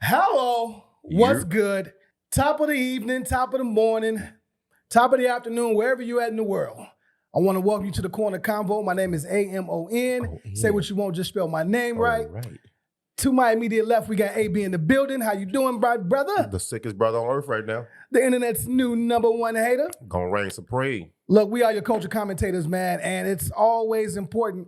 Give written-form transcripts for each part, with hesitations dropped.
Hello, what's good? Top of the evening, top of the morning, top of the afternoon, wherever you're at in the world. I want to welcome you to the Corner Convo. My name is Amon. Say what you want, just spell my name right. To my immediate left, we got AB in the building. How you doing, brother? The sickest brother on earth right now. The internet's new #1 hater. Gonna reign supreme. Look, we are your culture commentators, man, and it's always important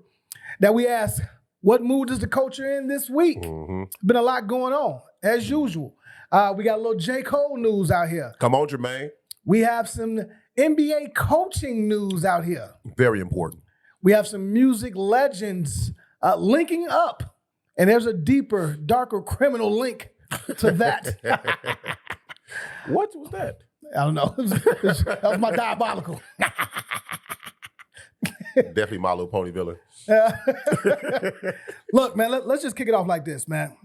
that we ask, what mood is the culture in this week? Been a lot going on, as usual. We got a little J. Cole news out here. Come on, Jermaine. We have some NBA coaching news out here. Very important. We have some music legends linking up. And there's a deeper, darker criminal link to that. What was that? I don't know. That was my diabolical. Definitely My Little Pony villain. Look, man, let's just kick it off like this, man.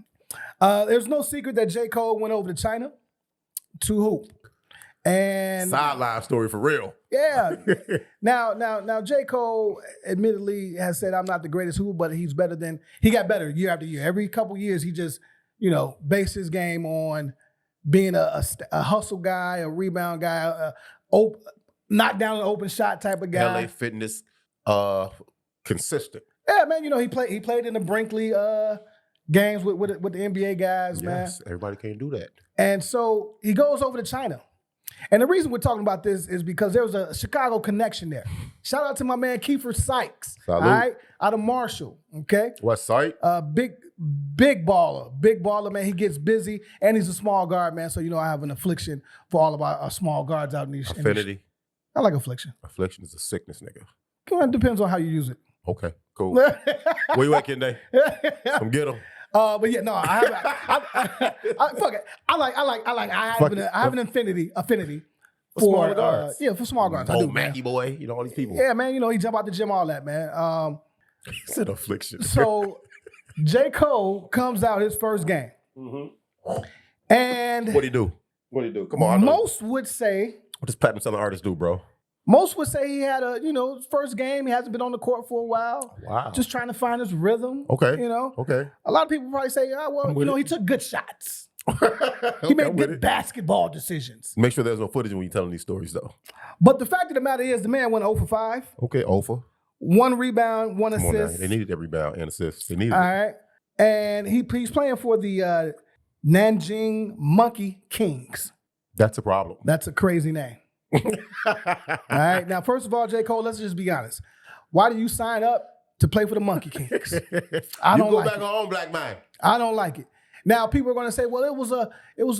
There's no secret that J. Cole went over to China to hoop. And sideline story for real. Yeah. Now, J. Cole admittedly has said, I'm not the greatest hooper, but he got better year after year. Every couple years, he just, based his game on being a hustle guy, a rebound guy, knock down an open shot type of guy. LA Fitness, consistent. Yeah, man. He played in the Brinkley games with the NBA guys, man. Yes, everybody can't do that. And so he goes over to China. And the reason we're talking about this is because there was a Chicago connection there. Shout out to my man Kiefer Sykes, Salute. all right, out of Marshall, okay? What site? Big baller, man. He gets busy, and he's a small guard, man. So, I have an affliction for all of our small guards out in these. Affinity? I like affliction. Affliction is a sickness, nigga. It depends on how you use it. Okay, cool. Where you at, Kende? Come get him. But yeah, no, I fuck it. I have an affinity for small guards. For small guards. Old Mackie boy, all these people. Yeah, man, he jump out the gym, all that, man. It's an affliction. So J. Cole comes out his first game. And What'd he do? Come on. Most would say, what does platinum selling artists do, bro? Most would say he had his first game. He hasn't been on the court for a while. Wow. Just trying to find his rhythm. Okay. Okay. A lot of people probably say, he took good shots. He made good basketball decisions. Make sure there's no footage when you're telling these stories, though. But the fact of the matter is, the man went 0 for 5. Okay, 0 for. 1 rebound, 1 assist. They needed that rebound and assist. They needed it. All right. And he's playing for the Nanjing Monkey Kings. That's a problem. That's a crazy name. All right. Now, first of all, J. Cole, let's just be honest. Why do you sign up to play for the Monkey Kings? I don't like it. You go back on, black man. I don't like it. Now, people are going to say, well, it was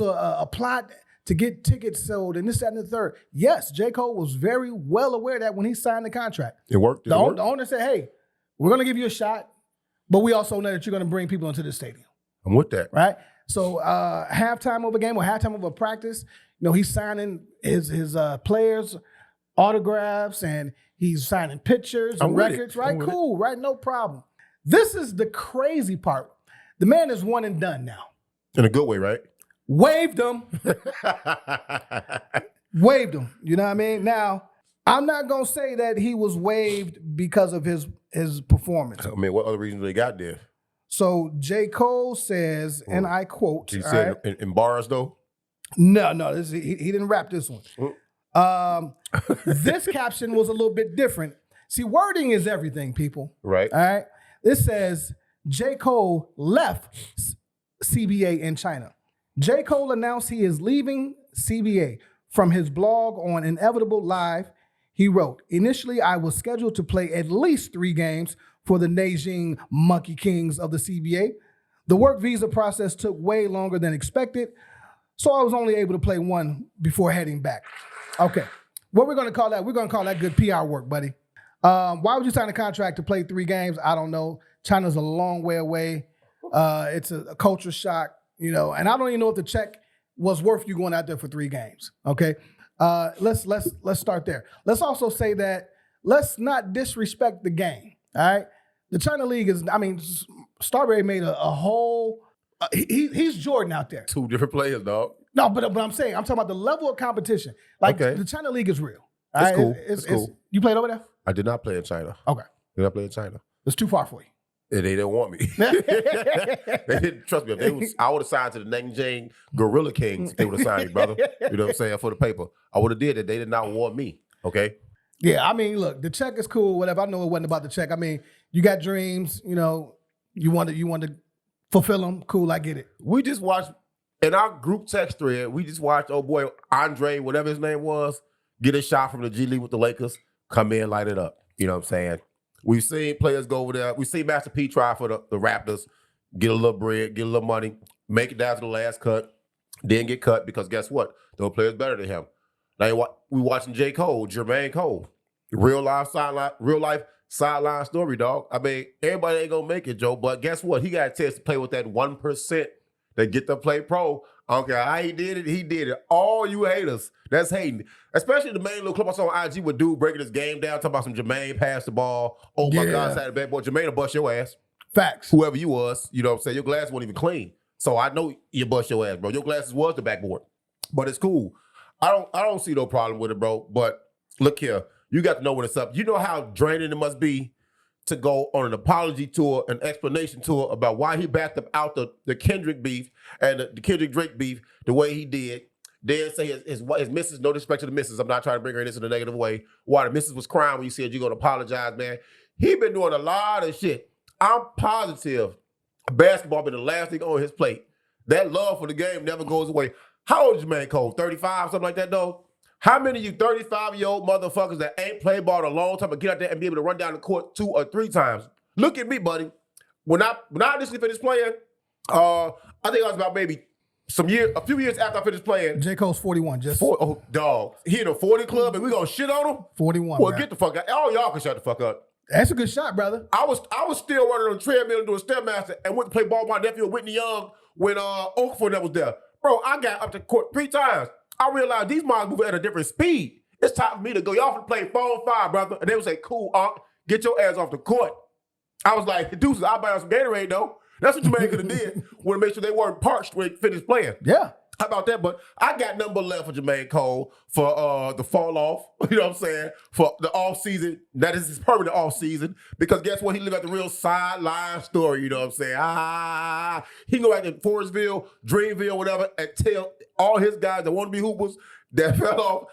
a plot to get tickets sold and this, that, and the third. Yes, J. Cole was very well aware of that when he signed the contract. It worked. The owner said, hey, we're going to give you a shot, but we also know that you're going to bring people into the stadium. I'm with that. Right? So halftime of a game or halftime of a practice, he's signing his players' autographs and he's signing pictures and records, right? Cool, right? No problem. This is the crazy part. The man is one and done now. In a good way, right? Waived him. Waived him. You know what I mean? Now, I'm not going to say that he was waived because of his performance. I mean, what other reasons they got there? So J. Cole says, and I quote. He said in bars, though? No, he didn't rap this one. This caption was a little bit different. See, wording is everything, people. Right. All right. This says, J. Cole left CBA in China. J. Cole announced he is leaving CBA. From his blog on Inevitable Live, he wrote, initially, I was scheduled to play at least 3 games for the Nanjing Monkey Kings of the CBA. The work visa process took way longer than expected, so I was only able to play 1 before heading back. Okay, what we're going to call that? We're going to call that good PR work, buddy. Why would you sign a contract to play 3 games? I don't know. China's a long way away. It's a culture shock, and I don't even know if the check was worth you going out there for 3 games. Okay, let's start there. Let's also say that let's not disrespect the game. All right, the China League is. I mean, Starberry made a whole. He's Jordan out there. 2 different players, dog. No, but I'm talking about the level of competition. Like the China League is real. It's right? cool. It's cool. You played over there? I did not play in China. Okay. Did I play in China? It's too far for you. And they didn't want me. They didn't trust me. I would have signed to the Nanjing Gorilla Kings if they would have signed me, brother. You know what I'm saying? For the paper. I would have did it. They did not want me. Okay? Yeah, I mean, look, the check is cool, whatever. I know it wasn't about the check. I mean, you got dreams, you know, you want to fulfill them. Cool, I get it. We just watched, in our group text thread, we just watched, oh boy, Andre, whatever his name was, get a shot from the G League with the Lakers, come in, light it up. You know what I'm saying? We've seen players go over there. We've seen Master P try for the Raptors, get a little bread, get a little money, make it down to the last cut, then get cut because guess what? Those players better than him. Now we watching J. Cole, Jermaine Cole. Real life sideline story, dog. I mean, everybody ain't gonna make it, Joe, but guess what? He got a chance to play with that 1% that get to play pro. I don't care how he did it. All you haters, that's hating. Especially the main little clip I saw on IG with dude breaking his game down, talking about some Jermaine passed the ball. Oh my God, side of the bad boy. Jermaine will bust your ass. Facts. Whoever you was, you know what I'm saying? Your glass wasn't even clean. So I know you bust your ass, bro. Your glasses was the backboard. But it's cool. I don't see no problem with it, bro. But look here, you got to know when it's up. You know how draining it must be to go on an apology tour, an explanation tour about why he backed up out the Kendrick beef and the Kendrick Drake beef the way he did. Then say his missus, no disrespect to the missus, I'm not trying to bring her in this in a negative way. Why the missus was crying when you said you're going to apologize, man. He been doing a lot of shit. I'm positive basketball been the last thing on his plate. That love for the game never goes away. How old is your man Cole? 35, something like that, though? How many of you 35-year-old motherfuckers that ain't played ball in a long time but get out there and be able to run down the court 2 or 3 times? Look at me, buddy. When I initially finished playing, I think I was about maybe a few years after I finished playing. J. Cole's 41. Oh, dog. He in a 40 club and we gonna shit on him? 41, Well, man. get the fuck out. All y'all can shut the fuck up. That's a good shot, brother. I was still running on the treadmill and doing Stairmaster and went to play ball with my nephew Whitney Young when Okafor that was there. Bro, I got up to court 3 times. I realized these mobs move at a different speed. It's time for me to go. Y'all can play 4 on 5, brother. And they would say, cool, get your ass off the court. I was like, deuces, I'll buy some Gatorade, though. That's what Jermaine could have did. Want to make sure they weren't parched when they finished playing. Yeah. How about that? But I got nothing but left for Jermaine Cole for the fall off, you know what I'm saying, for the off season. That is his permanent off season. Because guess what? He lived out the real sideline story, you know what I'm saying? He can go back to Forestville, Dreamville, whatever, and tell all his guys that want to be hoopers that fell off.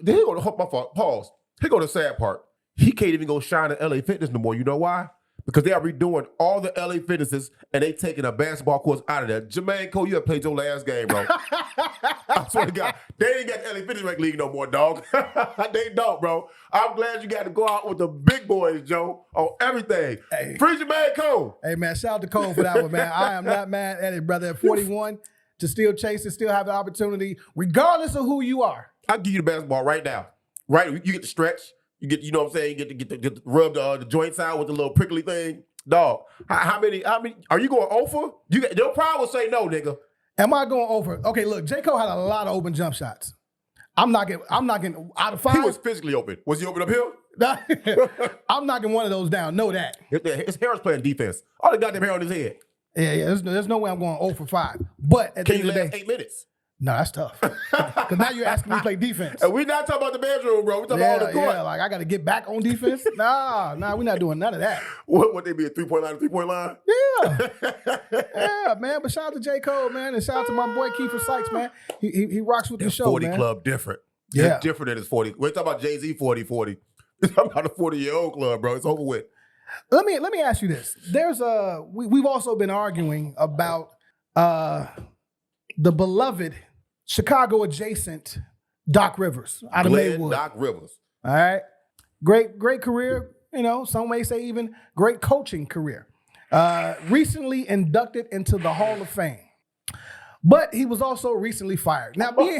Then he go to my fault. Pause. Here go the sad part. He can't even go shine at LA Fitness no more. You know why? Because they are redoing all the LA Fitnesses and they taking a basketball course out of there. Jermaine Cole, you have played your last game, bro. I swear to God. They ain't got the LA Fitness Rec League no more, dog. They don't, bro. I'm glad you got to go out with the big boys, Joe, on everything. Hey. Free Jermaine Cole. Hey, man, shout out to Cole for that one, man. I am not mad at it, brother. At 41, to still chase it, still have the opportunity, regardless of who you are. I'll give you the basketball right now. Right? You get the stretch. You get, you know what I'm saying? You get to rub the joints out with the little prickly thing. Dog, how many, are you going over? Your pride will say no, nigga. Am I going over? Okay, look, J. Cole had a lot of open jump shots. I'm knocking out of 5. He was physically open. Was he open uphill? I'm knocking one of those down. Know that. His hair is playing defense. All the goddamn hair on his head. Yeah. There's no way I'm going 0 for 5. But at the end of the day, 8 minutes? No, that's tough. Because now you're asking me to play defense. And we're not talking about the bedroom, bro. We're talking about on the court. Yeah, like I got to get back on defense? Nah, we're not doing none of that. What they be, a 3-point line? Yeah. Yeah, man. But shout out to J. Cole, man. And shout out to my boy Kiefer Sykes, man. He rocks with the show, 40 man. club different. Yeah. It's different than his 40. We're talking about Jay-Z 40. We're talking about a 40-year-old club, bro. It's over with. Let me ask you this. There's we've also been arguing about the beloved Chicago adjacent Doc Rivers out of Maywood. Doc Rivers. All right. Great career. You know, some may say even great coaching career. Recently inducted into the Hall of Fame. But he was also recently fired. Now, being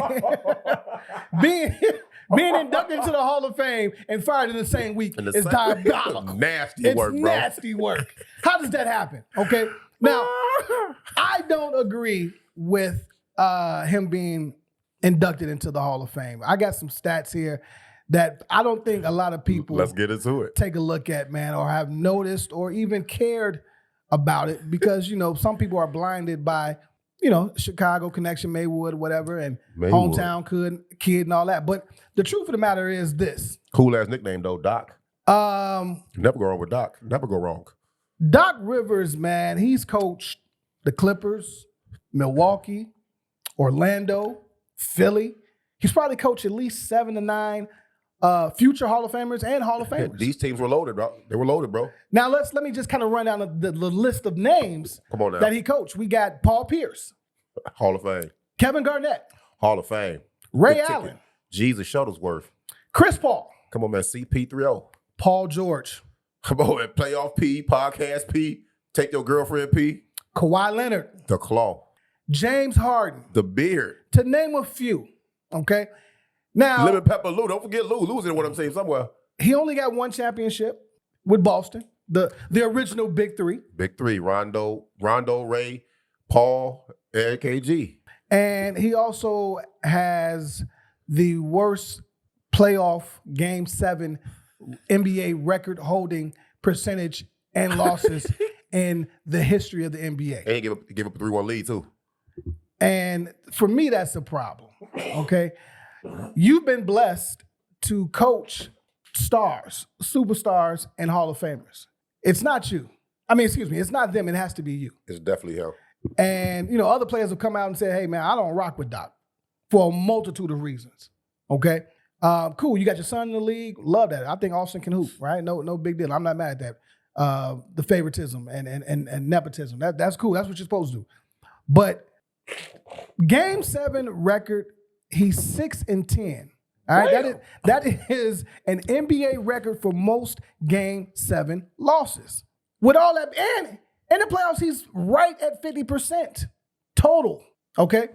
inducted into the Hall of Fame and fired in the same week is diabolical. Nasty work, bro. Nasty work. How does that happen? Okay. Now, I don't agree with him being inducted into the Hall of Fame. I got some stats here that I don't think a lot of people Let's get into it. Take a look at, man, or have noticed or even cared about it because, you know, some people are blinded by, you know, Chicago connection, Maywood, whatever, and hometown kid and all that. But the truth of the matter is this. Cool ass nickname though, Doc. Never go wrong with Doc. Never go wrong. Doc Rivers, man, he's coached the Clippers, Milwaukee, Orlando, Philly. He's probably coached at least 7 to 9 future Hall of Famers and Hall of Famers. These teams were loaded, bro. They were loaded, bro. Now let me just kind of run down the list of names Come on now. that he coached. We got Paul Pierce, Hall of Fame. Kevin Garnett, Hall of Fame. Ray Good Allen, ticket. Jesus Shuttlesworth. Chris Paul, Come on, man. CP3O. Paul George, Come on, man. Playoff P, podcast P, take your girlfriend P. Kawhi Leonard, The Claw. James Harden, The Beard. to name a few. Okay. Now, Lemon Pepper Lou. Don't forget Lou. Lou's in what I'm saying somewhere. he only got one championship with Boston, the original Big Three. Big three. Rondo, Ray, Paul, and KG. And he also has the worst playoff Game 7 NBA record holding percentage and losses in the history of the NBA. And he gave up a 3-1 lead, too. And for me, that's a problem, okay? You've been blessed to coach stars, superstars, and Hall of Famers. It's not you. I mean, excuse me, it's not them. It has to be you. It's definitely him. And, other players have come out and said, hey, man, I don't rock with Doc for a multitude of reasons, okay? Cool, you got your son in the league. Love that. I think Austin can hoop, right? No big deal. I'm not mad at that. The favoritism and nepotism. That's cool. That's what you're supposed to do. But Game 7 record, he's 6-10. All right, that is an NBA record for most Game 7 losses. With all that, and in the playoffs, he's right at 50% total. Okay,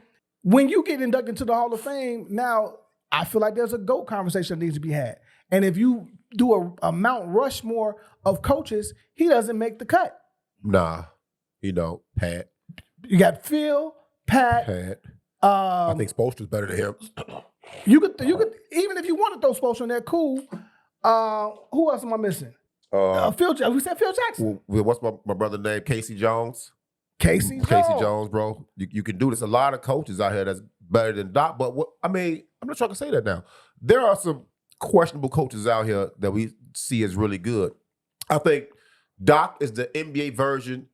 when you get inducted to the Hall of Fame, now I feel like there's a GOAT conversation that needs to be had. And if you do a Mount Rushmore of coaches, he doesn't make the cut. Nah, Pat. You got Phil, Pat. I think Spoelstra's better than him. You could even if you want to throw Spoelstra in there, cool. Who else am I missing? We said Phil Jackson. What's my brother's name? Casey Jones. Casey Jones, bro. You can do this. A lot of coaches out here that's better than Doc. But I'm not trying to say that now. There are some questionable coaches out here that we see as really good. I think Doc is the NBA version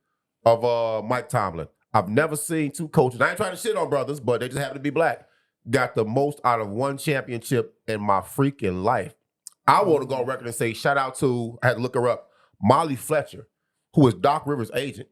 of Mike Tomlin. I've never seen two coaches. I ain't trying to shit on brothers, but they just happen to be black. Got the most out of one championship in my freaking life. I want to go on record and say shout out to, I had to look her up, Molly Fletcher, who is Doc Rivers' agent.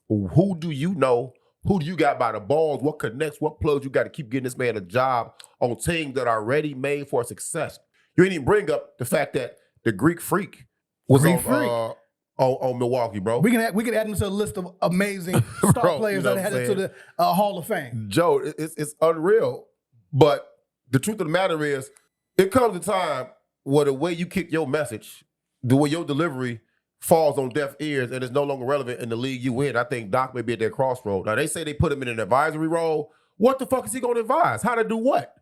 Who do you know? Who do you got by the balls? What connects? What plugs you got to keep getting this man a job on teams that are ready made for success? You didn't even bring up the fact that the Greek Freak was on Milwaukee, bro. We can add him to a list of amazing star players that headed to the Hall of Fame. Joe, it's unreal. But the truth of the matter is, it comes a time where the way you kick your message, the way your delivery falls on deaf ears and is no longer relevant in the league you in. I think Doc may be at that crossroad. Now, they say they put him in an advisory role. What the fuck is he going to advise? How to do what?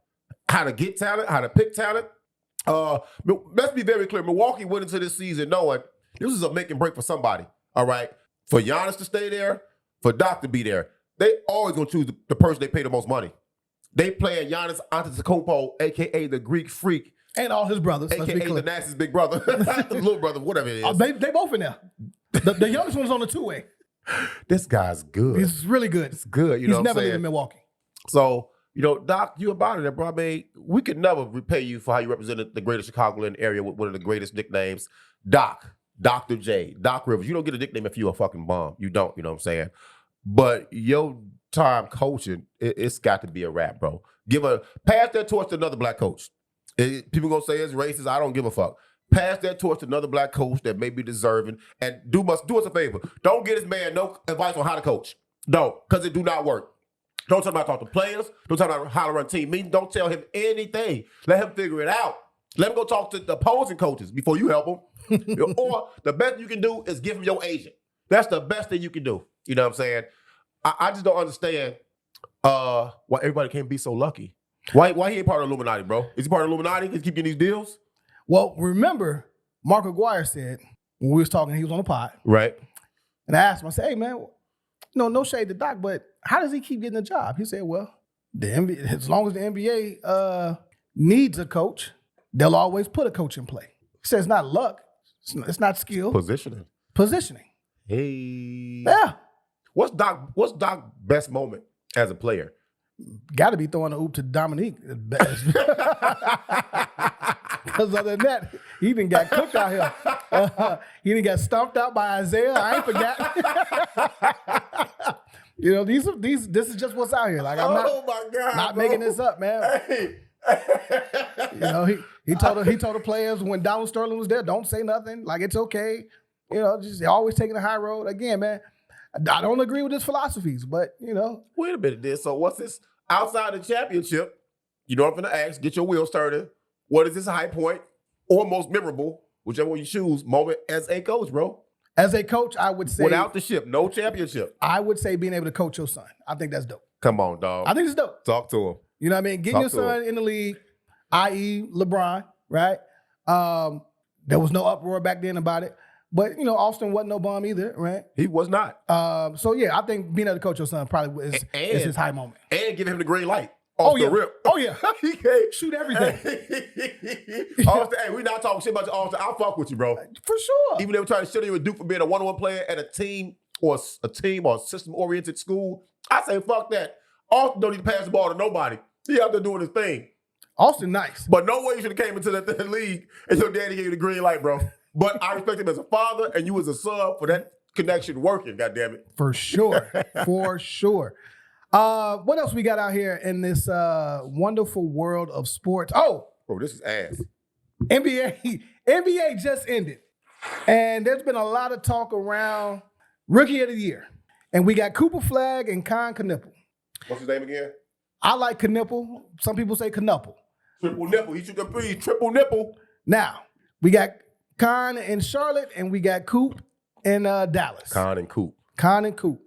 How to get talent? How to pick talent? Let's be very clear. Milwaukee went into this season knowing this is a make and break for somebody, all right? For Giannis to stay there, for Doc to be there. They always going to choose the person they pay the most money. They playing Giannis Antetokounmpo, a.k.a. the Greek Freak. And all his brothers. A.k.a. the nastiest big brother. The little brother, whatever it is. They both in there. The youngest one's on the two-way. This guy's good. He's really good. It's good. He's never leaving Milwaukee. So, Doc, you about it, bro. I mean, we could never repay you for how you represented the greater Chicagoland area with one of the greatest nicknames. Doc, Dr. J, Doc Rivers. You don't get a nickname if you're a fucking bum. You don't, you know what I'm saying? But your time coaching, it's got to be a wrap, bro. Pass that torch to another black coach. People gonna say it's racist. I don't give a fuck. Pass that torch to another black coach that may be deserving, and do us a favor. Don't get this man no advice on how to coach. Don't, because it do not work. Don't tell him how to talk to players. Don't tell him how to run team meetings. Don't tell him anything. Let him figure it out. Let him go talk to the opposing coaches before you help him. Or the best you can do is give him your agent. That's the best thing you can do. You know what I'm saying? I just don't understand why everybody can't be so lucky. Why he ain't part of the Illuminati, bro? Is he part of the Illuminati? He keep getting these deals? Well, remember, Mark Aguirre said, when we was talking, he was on the pod. Right. And I asked him, I said, hey, man, no shade to Doc, but how does he keep getting a job? He said, well, the NBA, as long as the NBA needs a coach, they'll always put a coach in play. He said it's not luck. It's not skill. Positioning. Hey. Yeah. What's Doc's best moment as a player? Got to be throwing the oop to Dominique. Because other than that, he done got cooked out here. He done got stomped out by Isaiah. I ain't forgot. This is just what's out here. Like I'm not making this up, man. Hey. He told the players when Donald Sterling was there, don't say nothing. Like it's okay. Just always taking the high road. Again, man, I don't agree with his philosophies, but Wait a minute, then. So what's this outside the championship? You know what I'm gonna ask? Get your wheels started. What is this high point or most memorable, whichever one you choose, moment as a coach, bro? As a coach, I would say without the ship, no championship. I would say being able to coach your son. I think that's dope. Come on, dog. I think it's dope. Talk to him. You know what I mean? Getting your son in the league, i.e. LeBron, right? There was no uproar back then about it. But, Austin wasn't no bum either, right? He was not. So, yeah, I think being able to coach your son probably is his high moment. And give him the green light off the rip. Oh, yeah. He can't shoot everything. Austin, hey, we not talking shit about you, Austin. I'll fuck with you, bro. For sure. Even if we're trying to shit you with Duke for being a one-on-one player at a team or system-oriented school, I say fuck that. Austin don't need to pass the ball to nobody. He out there doing his thing. Austin nice. But no way you should have came into the league and your daddy gave you the green light, bro. But I respect him as a father and you as a son for that connection working, goddammit. For sure. For sure. What else we got out here in this wonderful world of sports? Oh! Bro, this is ass. NBA just ended. And there's been a lot of talk around Rookie of the Year. And we got Cooper Flagg and Kon Knueppel. What's his name again? I like Knueppel. Some people say Knueppel. Triple nipple. He should have been triple nipple. Now, we got Kon in Charlotte, and we got Coop in Dallas. Kon and Coop.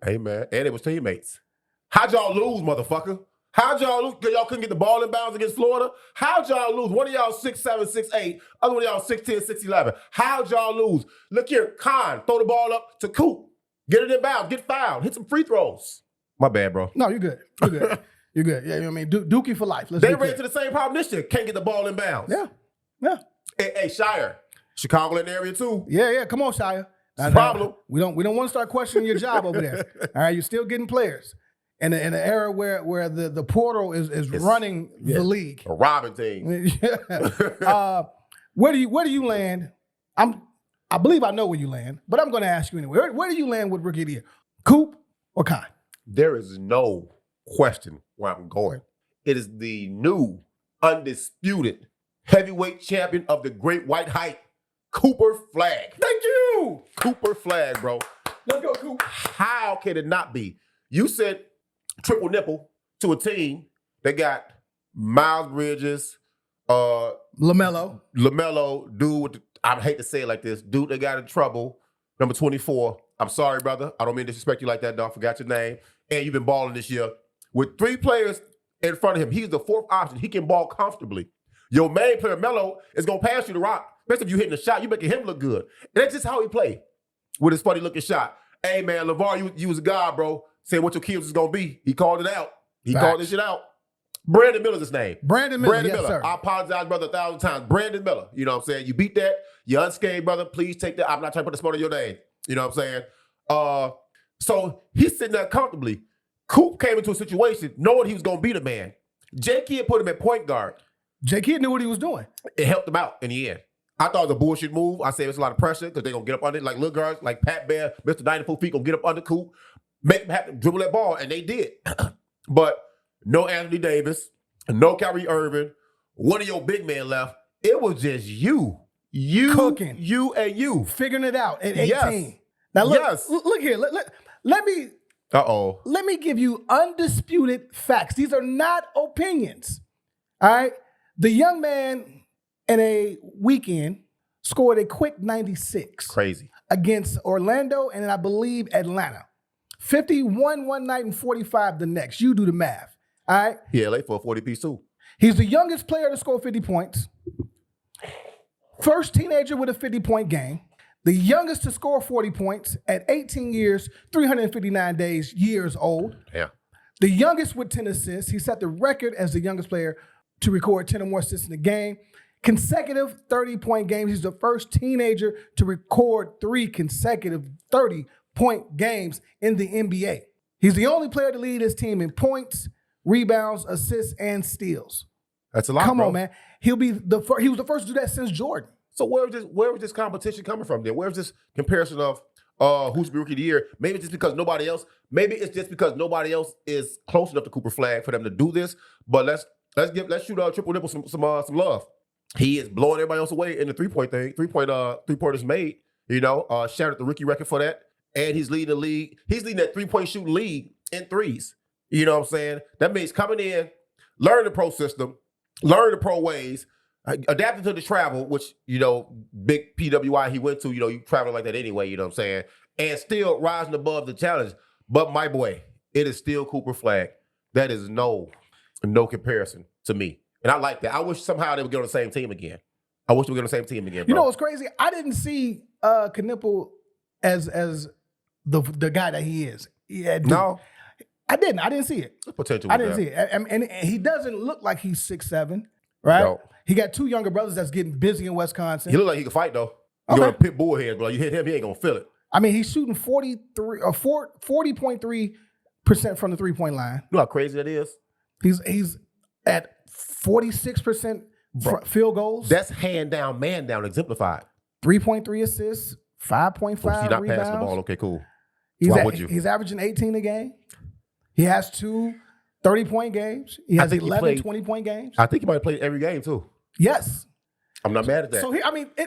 Hey, man. And it was teammates. How'd y'all lose, motherfucker? How'd y'all lose? Because y'all couldn't get the ball in bounds against Florida? How'd y'all lose? One of y'all 6'7", 6'8". Other one of y'all 6'10", 6'11". How'd y'all lose? Look here, Kon, throw the ball up to Coop. Get it in bounds. Get fouled. Hit some free throws. My bad, bro. No, you're good. You're good. You're good. Yeah, you know what I mean? Dookie for life. They ran into the same problem this year. Can't get the ball in bounds. Yeah. Hey, Shire. Chicago in the area too. Yeah. Come on, Shire. Problem. We don't want to start questioning your job over there. All right, you're still getting players. In an era where the portal is running the league. A robbing team. Where do you land? I believe I know where you land, but I'm going to ask you anyway. Where do you land with Rookie of the Year? Coop or Kon? There is no question where I'm going. It is the new, undisputed heavyweight champion of the Great White Height, Cooper Flagg. Thank you! Cooper Flagg, bro. Let's go, Coop. How can it not be? You said triple nipple to a team that got Miles Bridges, LaMelo, dude with I hate to say it like this, dude that got in trouble, number 24. I'm sorry, brother. I don't mean to disrespect you like that, dog. Forgot your name. And you've been balling this year. With 3 players in front of him, he's the 4th option. He can ball comfortably. Your main player, Melo, is going to pass you the rock. Especially if you hitting the shot, you making him look good. And that's just how he played with his funny-looking shot. Hey, man, LeVar, you was a god, bro. Saying what your kills is going to be. He called it out. He called this shit out. Brandon Miller's his name. Brandon Miller, yes, sir. I apologize, brother, 1,000 times. Brandon Miller. You know what I'm saying? You beat that. You're unscathed, brother. Please take that. I'm not trying to put the smoke on your name. You know what I'm saying? So he's sitting there comfortably. Coop came into a situation knowing he was going to be the man. J. Kidd put him at point guard. J. Kidd knew what he was doing. It helped him out in the end. I thought it was a bullshit move. I said it's a lot of pressure because they're going to get up under it. Like little guards, like Pat Bear, Mr. 94 feet, going to get up under Coop, make him have to dribble that ball, and they did. But no Anthony Davis, no Kyrie Irving, one of your big men left. It was just you cooking, you figuring it out at 18. Yes. Now look here. Let me give you undisputed facts. These are not opinions. All right. The young man in a weekend scored a quick 96. Crazy. Against Orlando and I believe Atlanta. 51 one night and 45 the next. You do the math. All right. Yeah, late for a 40-piece too. He's the youngest player to score 50 points. First teenager with a 50-point game. The youngest to score 40 points at 18 years, 359 days, years old. Yeah. The youngest with 10 assists. He set the record as the youngest player to record 10 or more assists in a game. Consecutive 30-point games. He's the first teenager to record 3 consecutive 30 point games in the NBA. He's the only player to lead his team in points, rebounds, assists, and steals. That's a lot, Come bro. on, man. He was the first to do that since Jordan. So where was this competition coming from then? Where's this comparison of who's the rookie of the year? Maybe it's just because nobody else is close enough to Cooper Flagg for them to do this. But let's shoot Triple Nipple some love. He is blowing everybody else away in the three-point thing. Three-pointers made. Shattered the rookie record for that. And he's leading the league. He's leading that three-point shooting league in threes. You know what I'm saying? That means coming in, learning the pro system, learning the pro ways, adapting to the travel, which, big PWI he went to, you travel like that anyway, you know what I'm saying? And still rising above the challenge. But my boy, it is still Cooper Flagg. That is no comparison to me. And I like that. I wish somehow they would get on the same team again. Bro. You know what's crazy? I didn't see Knueppel as the guy that he is. Yeah, no. I didn't see it. Potential. I didn't see it. And he doesn't look like he's 6'7", right? No. He got two younger brothers that's getting busy in Wisconsin. He look like he can fight though. You got a pit bull head, bro. You hit him, he ain't gonna feel it. I mean, he's shooting 40.3% from the 3-point line. You know how crazy that is? He's at 46% field goals. That's hand down, man down, exemplified. 3.3 assists, 5.5 He's not rebounds. passing the ball. Okay, cool. Why would you? He's averaging 18 a game. He has 2 30-point games. He has 11 20-point games. I think he might have played every game too. Yes. I'm not mad at that. So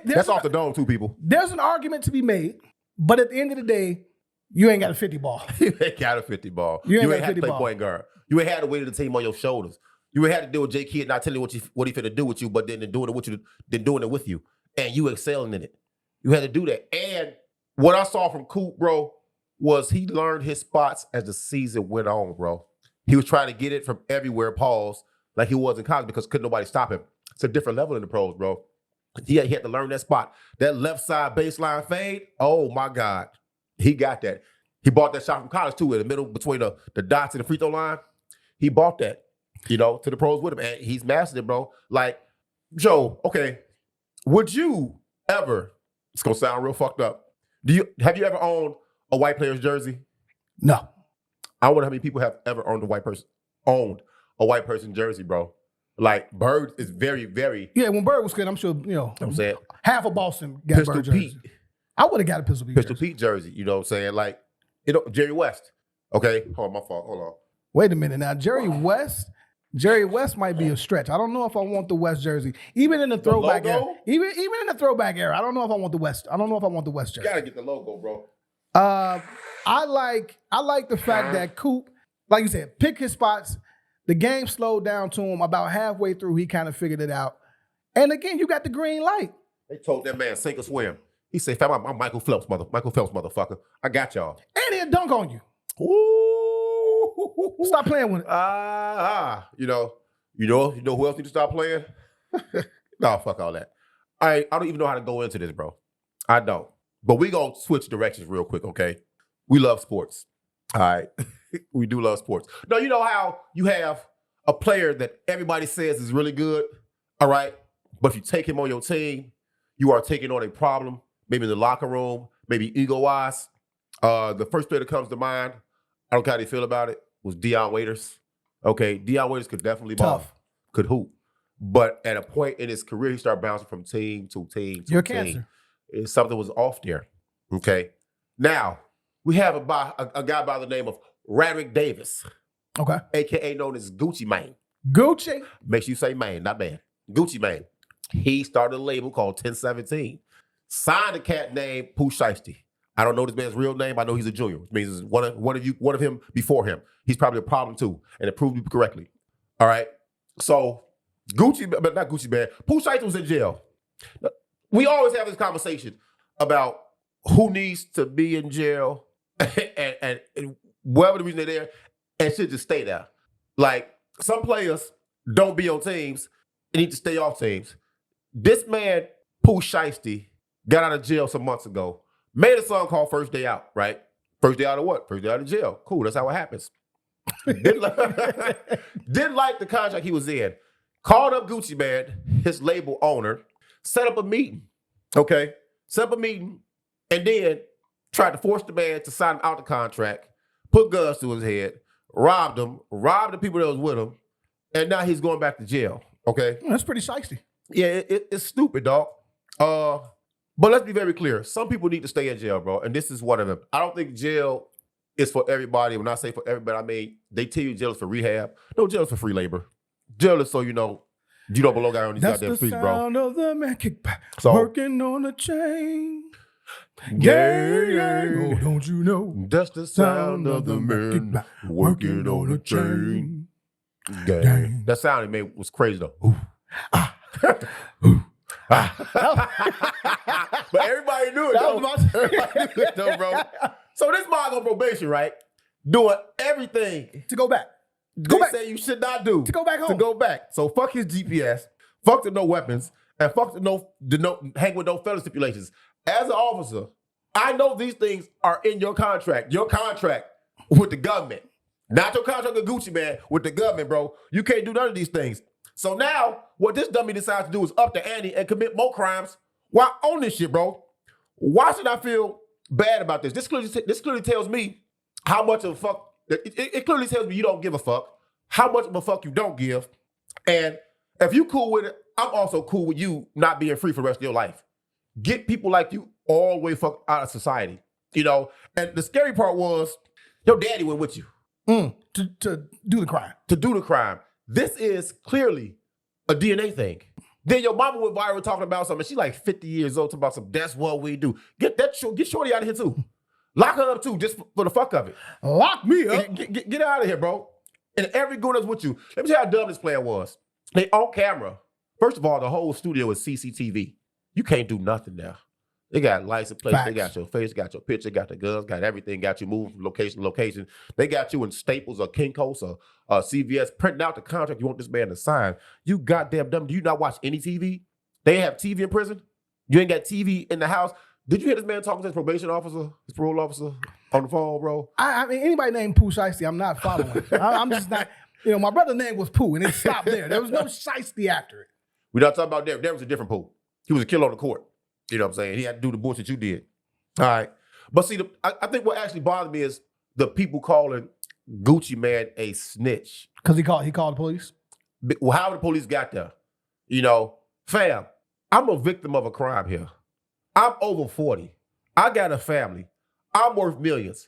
that's off the dome too, people. There's an argument to be made, but at the end of the day, you ain't got a 50 ball. You ain't got a 50 ball. You ain't had to play point guard. You ain't had to weight of the team on your shoulders. You ain't had to deal with J Kidd not telling you what he finna do with you, but then doing it with you, and you excelling in it. You had to do that. And what I saw from Coop, bro, was he learned his spots as the season went on, bro. He was trying to get it from everywhere, pause, like he was in college because couldn't nobody stop him. It's a different level in the pros, bro. He had to learn that spot. That left side baseline fade, oh my God. He got that. He bought that shot from college too, in the middle between the dots and the free throw line. He bought that, to the pros with him. And he's mastered it, bro. Like, Joe, okay, would you ever, it's gonna sound real fucked up. Have you ever owned a white player's jersey? No. I wonder how many people have ever owned a white person's jersey, bro. Like, Bird is very, very... Yeah, when Bird was good, I'm sure, I'm saying, half of Boston got Pistol Bird jersey. Pete. I would have got a Pistol Pete Pistol Pete jersey, you know what I'm saying? Like, Jerry West. Okay, hold on, my fault, hold on. Wait a minute now. Jerry West might be a stretch. I don't know if I want the West jersey. Even in the throwback era. Even in the throwback era, I don't know if I want the West. I don't know if I want the West jersey. You gotta get the logo, bro. I like the fact that Coop, like you said, pick his spots. The game slowed down to him about halfway through. He kind of figured it out. And again, you got the green light. They told that man sink or swim. He said, "Fam, I'm Michael Phelps, motherfucker. I got y'all." And he'll dunk on you. Ooh. Stop playing with it. You know who else need to stop playing? No, fuck all that. I don't even know how to go into this, bro. I don't. But we gonna switch directions real quick, okay? We love sports. All right. We do love sports. No, you know how you have a player that everybody says is really good, all right? But if you take him on your team, you are taking on a problem, maybe in the locker room, maybe ego-wise. The first player that comes to mind, I don't care how they feel about it, was Deion Waiters. Okay, Deion Waiters could definitely ball, could hoop. But at a point in his career, he started bouncing from team to team to You're team. Something was off there, okay? Now, we have a guy by the name of Radrick Davis, okay, a.k.a. known as Gucci Mane. Gucci? Makes you say Mane, not man. Gucci Mane. He started a label called 1017. Signed a cat named Pooh Shiesty. I don't know this man's real name. I know he's a junior, which means one of him before him. He's probably a problem too, and it proved me correctly. All right. So Gucci, but not Gucci Mane. Pooh Shiesty was in jail. We always have this conversation about who needs to be in jail and whatever the reason they're there, and should just stay there. Like, some players don't be on teams and need to stay off teams. This man, Pooh Shiesty, got out of jail some months ago, made a song called First Day Out, right? First day out of what? First day out of jail. Cool, that's how it happens. Didn't like the contract he was in. Called up Gucci Mane, his label owner, set up a meeting, okay? Set up a meeting, and then tried to force the man to sign him out the contract, put guns to his head, robbed the people that was with him, and now he's going back to jail. Okay, That's pretty shiesty. yeah, it's stupid, dog. But let's be very clear. Some people need to stay in jail, bro, and this is one of them. I don't think jail is for everybody. When I say for everybody, I mean they tell you jail is for rehab. No, jail is for free labor. Jail is so you don't belong out on these goddamn streets, bro. That's the sound of the man kick back, So- working on a chain. Yeah. Oh, don't you know? That's the sound of the man working on a chain. Gang. That sound he made was crazy though. Ooh. Ah. Ooh. Ah. But everybody knew it though. Everybody knew it though, bro. So this man on probation, right? Doing everything To go back. they say you should not do. To go back home. To go back. So fuck his GPS, fuck the no weapons, and fuck the no hang with no felon stipulations. As an officer, I know these things are in your contract. Your contract with the government. Not your contract with Gucci, man, with the government, bro. You can't do none of these things. So now, what this dummy decides to do is up the ante and commit more crimes while on this shit, bro. Why should I feel bad about this? This clearly tells me how much of a fuck. It clearly tells me you don't give a fuck, how much of a fuck you don't give. And if you cool with it, I'm also cool with you not being free for the rest of your life. Get people like you all the way fuck out of society, you know? And the scary part was, your daddy went with you. To do the crime. To do the crime. This is clearly a DNA thing. Then your mama went viral talking about something. She's like 50 years old talking about something. That's what we do. Get Shorty out of here too. Lock her up too, just for the fuck of it. Lock me up. Get out of here, bro. And every goon that's with you. Let me tell you how dumb this plan was. They on camera. First of all, the whole studio is CCTV. You can't do nothing now. They got license plates. They got your face, got your picture, got the guns, got everything, got you moving from location to location. They got you in Staples or Kinko's or CVS printing out the contract you want this man to sign. You goddamn dumb. Do you not watch any TV? They have TV in prison? You ain't got TV in the house? Did you hear this man talking to his probation officer, his parole officer on the phone, bro? I mean, anybody named Pooh Shiesty, I'm not following. I'm just not, my brother's name was Pooh, and it stopped there. There was no Shiesty after it. We're not talking about Derek. Derek was a different Pooh. He was a killer on the court. You know what I'm saying? He had to do the bullshit you did. All right. But see, I think what actually bothered me is the people calling Gucci Man a snitch. Because he called the police? Well, how the police got there? Fam, I'm a victim of a crime here. I'm over 40. I got a family. I'm worth millions.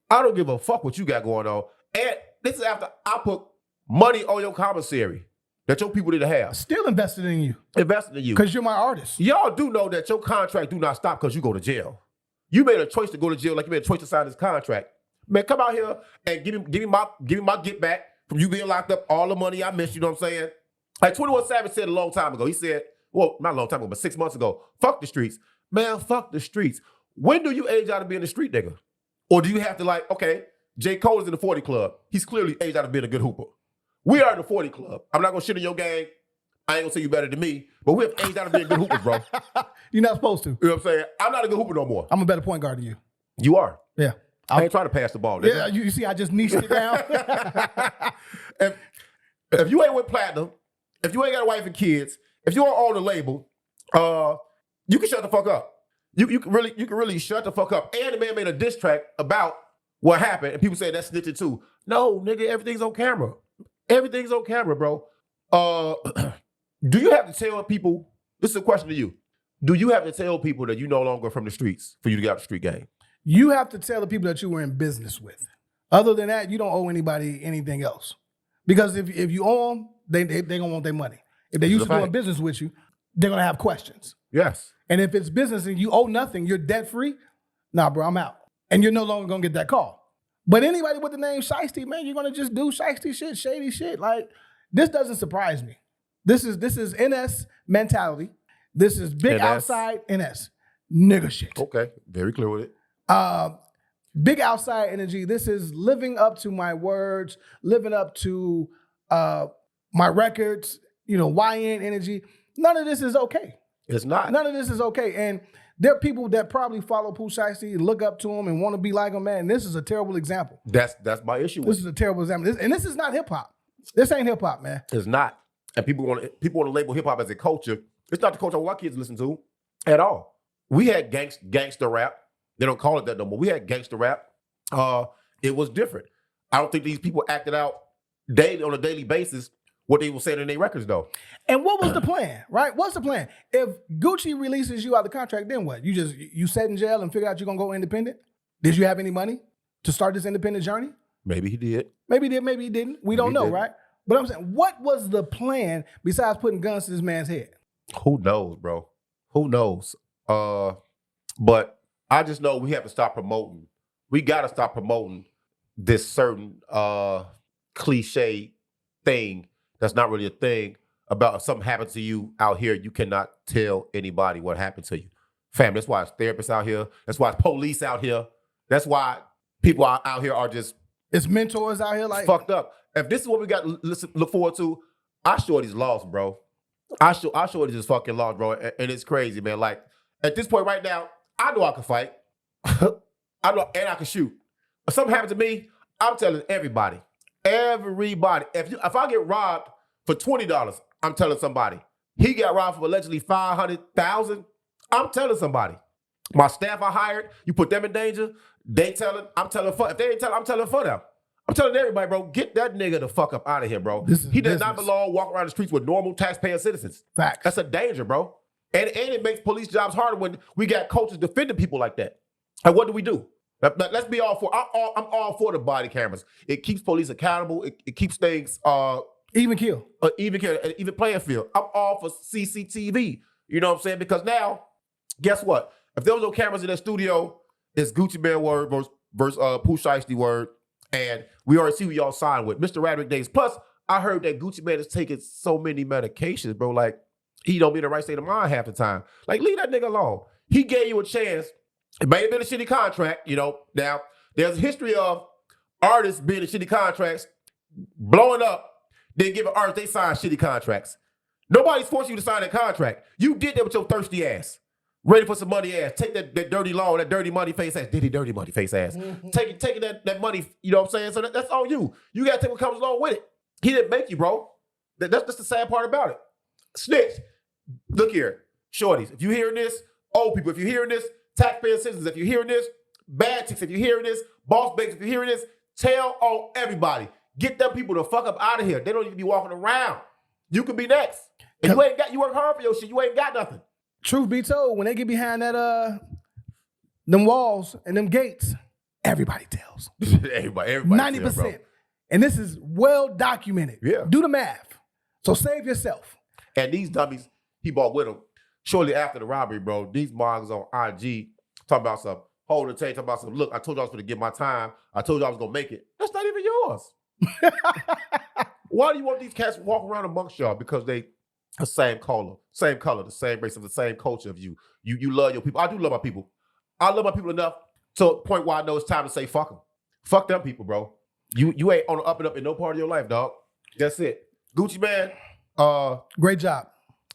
I don't give a fuck what you got going on. And this is after I put money on your commissary that your people didn't have. Still invested in you. Invested in you. Because you're my artist. Y'all do know that your contract do not stop because you go to jail. You made a choice to go to jail like you made a choice to sign this contract. Man, come out here and give me my get back from you being locked up, all the money I missed, you know what I'm saying? Like 21 Savage said a long time ago. He said, well, not a long time ago, but 6 months ago, fuck the streets. Man, fuck the streets. When do you age out of being a street nigga? Or do you have to okay, J. Cole is in the 40 club. He's clearly aged out of being a good hooper. We are in the 40 club. I'm not going to shit in your gang. I ain't going to say you better than me, but we have aged out of being good hoopers, bro. You're not supposed to. You know what I'm saying? I'm not a good hooper no more. I'm a better point guard than you. You are. Yeah. I ain't trying to pass the ball. Nigga. Yeah, you see I just niched it down? if you ain't with platinum, if you ain't got a wife and kids, if you don't own a label, you can shut the fuck up. You can really shut the fuck up. And the man made a diss track about what happened, and people say that's snitching too. No, nigga, everything's on camera. Everything's on camera, bro. Do you have to tell people, this is a question to you, do you have to tell people that you no longer from the streets for you to get out the street game? You have to tell the people that you were in business with. Other than that, you don't owe anybody anything else. Because if you owe them, they gonna want their money. If they used to doing business with you, they're gonna have questions. Yes. And if it's business and you owe nothing, you're debt free, nah, bro, I'm out. And you're no longer gonna get that call. But anybody with the name Shiesty, man, you're gonna just do Shiesty shit, shady shit. Like, this doesn't surprise me. This is NS mentality. This is big NS. outside NS. Nigga shit. Okay, very clear with it. Big outside energy. This is living up to my words, living up to my records, YN energy. None of this is okay. It's not. None of this is okay. And there are people that probably follow Pooh Shiesty, look up to him and want to be like him, man. And this is a terrible example. That's my issue with This is a terrible example. And this is not hip hop. This ain't hip hop, man. It's not. And people want to label hip hop as a culture. It's not the culture our kids listen to at all. We had gangster rap. They don't call it that no more. We had gangster rap. It was different. I don't think these people acted out daily on a daily basis what they were saying in their records though. And what was the plan, right? What's the plan? If Gucci releases you out of the contract, then what? You sat in jail and figured out you're gonna go independent? Did you have any money to start this independent journey? Maybe he did. Maybe he did, maybe he didn't. We don't know, right? But I'm saying, what was the plan besides putting guns to this man's head? Who knows, bro? Who knows? But I just know we have to stop promoting. We got to stop promoting this certain cliche thing that's not really a thing about if something happened to you out here, you cannot tell anybody what happened to you. Fam, that's why it's therapists out here. That's why it's police out here. That's why people out here are just... It's mentors out here like... fucked up. If this is what we got to look forward to, I Shorty's lost, bro. I Shorty's just fucking lost, bro. And it's crazy, man. Like, at this point right now, I know I can fight. I know, and I can shoot. If something happened to me, I'm telling everybody. Everybody. If I get robbed for $20, I'm telling somebody. He got robbed for allegedly $500,000. I'm telling somebody. My staff I hired, you put them in danger, they telling, I'm telling for. If they ain't telling, I'm telling for them. I'm telling everybody, bro, get that nigga the fuck up out of here, bro. He does not belong walking around the streets with normal taxpaying citizens. Facts. That's a danger, bro. And it makes police jobs harder when we got coaches defending people like that. And what do? Let's be all for. I'm all for the body cameras. It keeps police accountable. It keeps things even kill, even playing field. I'm all for CCTV. You know what I'm saying? Because now, guess what? If there was no cameras in that studio, it's Gucci Mane word versus Pooh Shiesty word, and we already see who y'all signed with, Mr. Radrick Days. Plus, I heard that Gucci Mane is taking so many medications, bro. Like he don't be in the right state of mind half the time. Like leave that nigga alone. He gave you a chance. It may have been a shitty contract, you know. Now, there's a history of artists being in shitty contracts, blowing up, then giving artists they sign shitty contracts. Nobody's forcing you to sign that contract. You did that with your thirsty ass. Ready for some money ass. Take that dirty loan, that dirty money face ass. Dirty money face ass. Taking that money, you know what I'm saying? So that's on you. You got to take what comes along with it. He didn't make you, bro. That's the sad part about it. Snitch. Look here. Shorties, if you hearing this, old people, if you're hearing this, taxpaying citizens, if you're hearing this, bad chicks, if you're hearing this, boss babes, if you're hearing this, tell on everybody. Get them people the fuck up out of here. They don't need to be walking around. You could be next. And you work hard for your shit. You ain't got nothing. Truth be told, when they get behind that them walls and them gates, everybody tells. everybody 90%. Tell, and this is well documented. Yeah. Do the math. So save yourself. And these dummies he bought with him shortly after the robbery, bro. These mugs on IG talking about some holding tape, talking about some, look, I told you I was going to get my time. I told you I was going to make it. That's not even yours. Why do you want these cats walking around amongst y'all? Because they the same color, the same race, of the same culture of you. You love your people. I do love my people. I love my people enough to a point where I know it's time to say fuck them. Fuck them people, bro. You ain't on the up and up in no part of your life, dog. That's it. Gucci Mane, great job.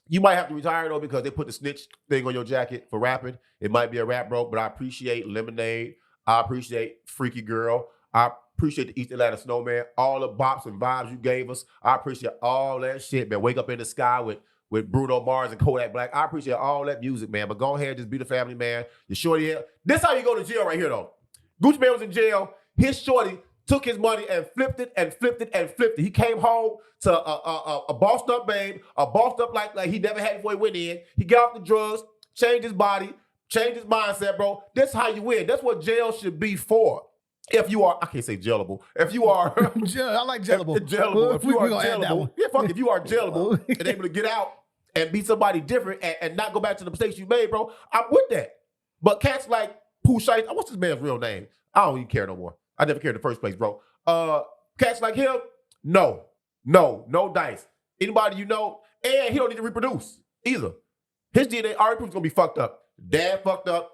You might have to retire though because they put the snitch thing on your jacket for rapping. It might be a rap, bro, but I appreciate Lemonade. I appreciate Freaky Girl. I appreciate the East Atlanta Snowman. All the bops and vibes you gave us. I appreciate all that shit, man. Wake Up in the Sky with Bruno Mars and Kodak Black. I appreciate all that music, man. But go ahead, just be the family, man. Your shorty here. This how you go to jail right here, though. Gucci Mane was in jail. His shorty took his money and flipped it and flipped it and flipped it. He came home to a bossed up babe, a bossed up like he never had before he went in. He got off the drugs, changed his body, changed his mindset, bro. That's how you win. That's what jail should be for. If you are, I can't say jailable. If you are, I like jailable. Jailable. If you are jailable, yeah, fuck. If you are jailable and able to get out and be somebody different and not go back to the mistakes you made, bro, I'm with that. But cats like Pooh Shiesty, what's this man's real name? I don't even care no more. I never cared in the first place, bro. Cats like him, no dice. Anybody you know, and he don't need to reproduce either. His DNA already proves gonna be fucked up. Dad fucked up.